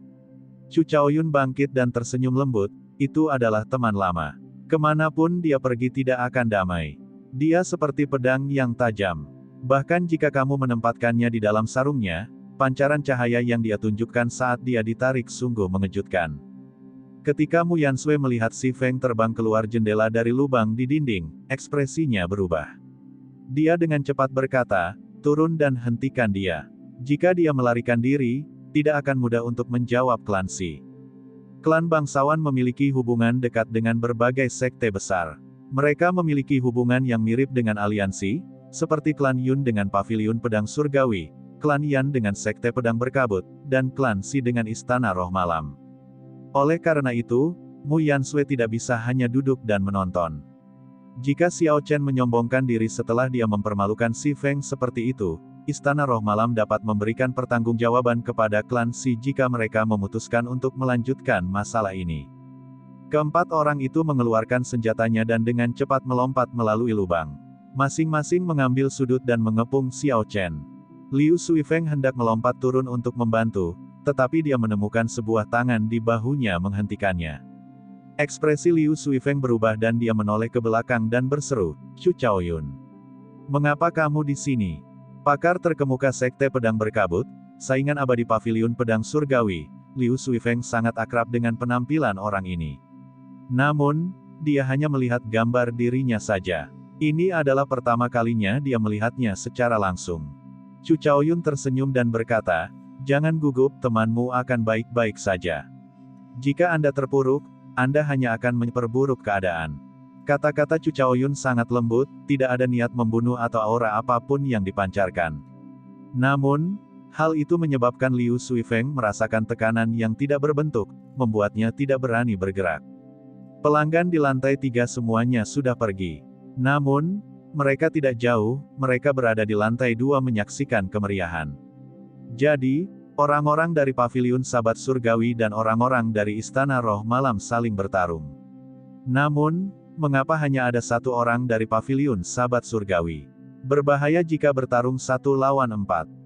Chu Chaoyun bangkit dan tersenyum lembut, itu adalah teman lama. Kemanapun dia pergi tidak akan damai. Dia seperti pedang yang tajam. Bahkan jika kamu menempatkannya di dalam sarungnya, pancaran cahaya yang dia tunjukkan saat dia ditarik sungguh mengejutkan. Ketika Mu Yansui melihat Si Feng terbang keluar jendela dari lubang di dinding, ekspresinya berubah. Dia dengan cepat berkata, turun dan hentikan dia. Jika dia melarikan diri, tidak akan mudah untuk menjawab klan Si. Klan bangsawan memiliki hubungan dekat dengan berbagai sekte besar. Mereka memiliki hubungan yang mirip dengan aliansi, seperti klan Yun dengan Paviliun Pedang Surgawi, klan Yan dengan Sekte Pedang Berkabut, dan klan Si dengan Istana Roh Malam. Oleh karena itu, Mu Yansui tidak bisa hanya duduk dan menonton. Jika Xiao Chen menyombongkan diri setelah dia mempermalukan Si Feng seperti itu, Istana Roh Malam dapat memberikan pertanggungjawaban kepada klan Si jika mereka memutuskan untuk melanjutkan masalah ini. Keempat orang itu mengeluarkan senjatanya dan dengan cepat melompat melalui lubang. Masing-masing mengambil sudut dan mengepung Xiao Chen. Liu Suifeng hendak melompat turun untuk membantu, tetapi dia menemukan sebuah tangan di bahunya menghentikannya. Ekspresi Liu Suifeng berubah dan dia menoleh ke belakang dan berseru, Chu Chaoyun. Mengapa kamu di sini? Pakar terkemuka Sekte Pedang Berkabut, saingan abadi Paviliun Pedang Surgawi, Liu Suifeng sangat akrab dengan penampilan orang ini. Namun, dia hanya melihat gambar dirinya saja. Ini adalah pertama kalinya dia melihatnya secara langsung. Chu Chaoyun tersenyum dan berkata, jangan gugup, temanmu akan baik-baik saja. Jika Anda terpuruk, Anda hanya akan memperburuk keadaan. Kata-kata Chu Chaoyun sangat lembut, tidak ada niat membunuh atau aura apapun yang dipancarkan. Namun, hal itu menyebabkan Liu Suifeng merasakan tekanan yang tidak berbentuk, membuatnya tidak berani bergerak. Pelanggan di lantai 3 semuanya sudah pergi. Namun, mereka tidak jauh, mereka berada di lantai 2 menyaksikan kemeriahan. Jadi, orang-orang dari Paviliun Sahabat Surgawi dan orang-orang dari Istana Roh Malam saling bertarung. Namun, mengapa hanya ada satu orang dari Paviliun Sahabat Surgawi? Berbahaya jika bertarung 1 lawan 4.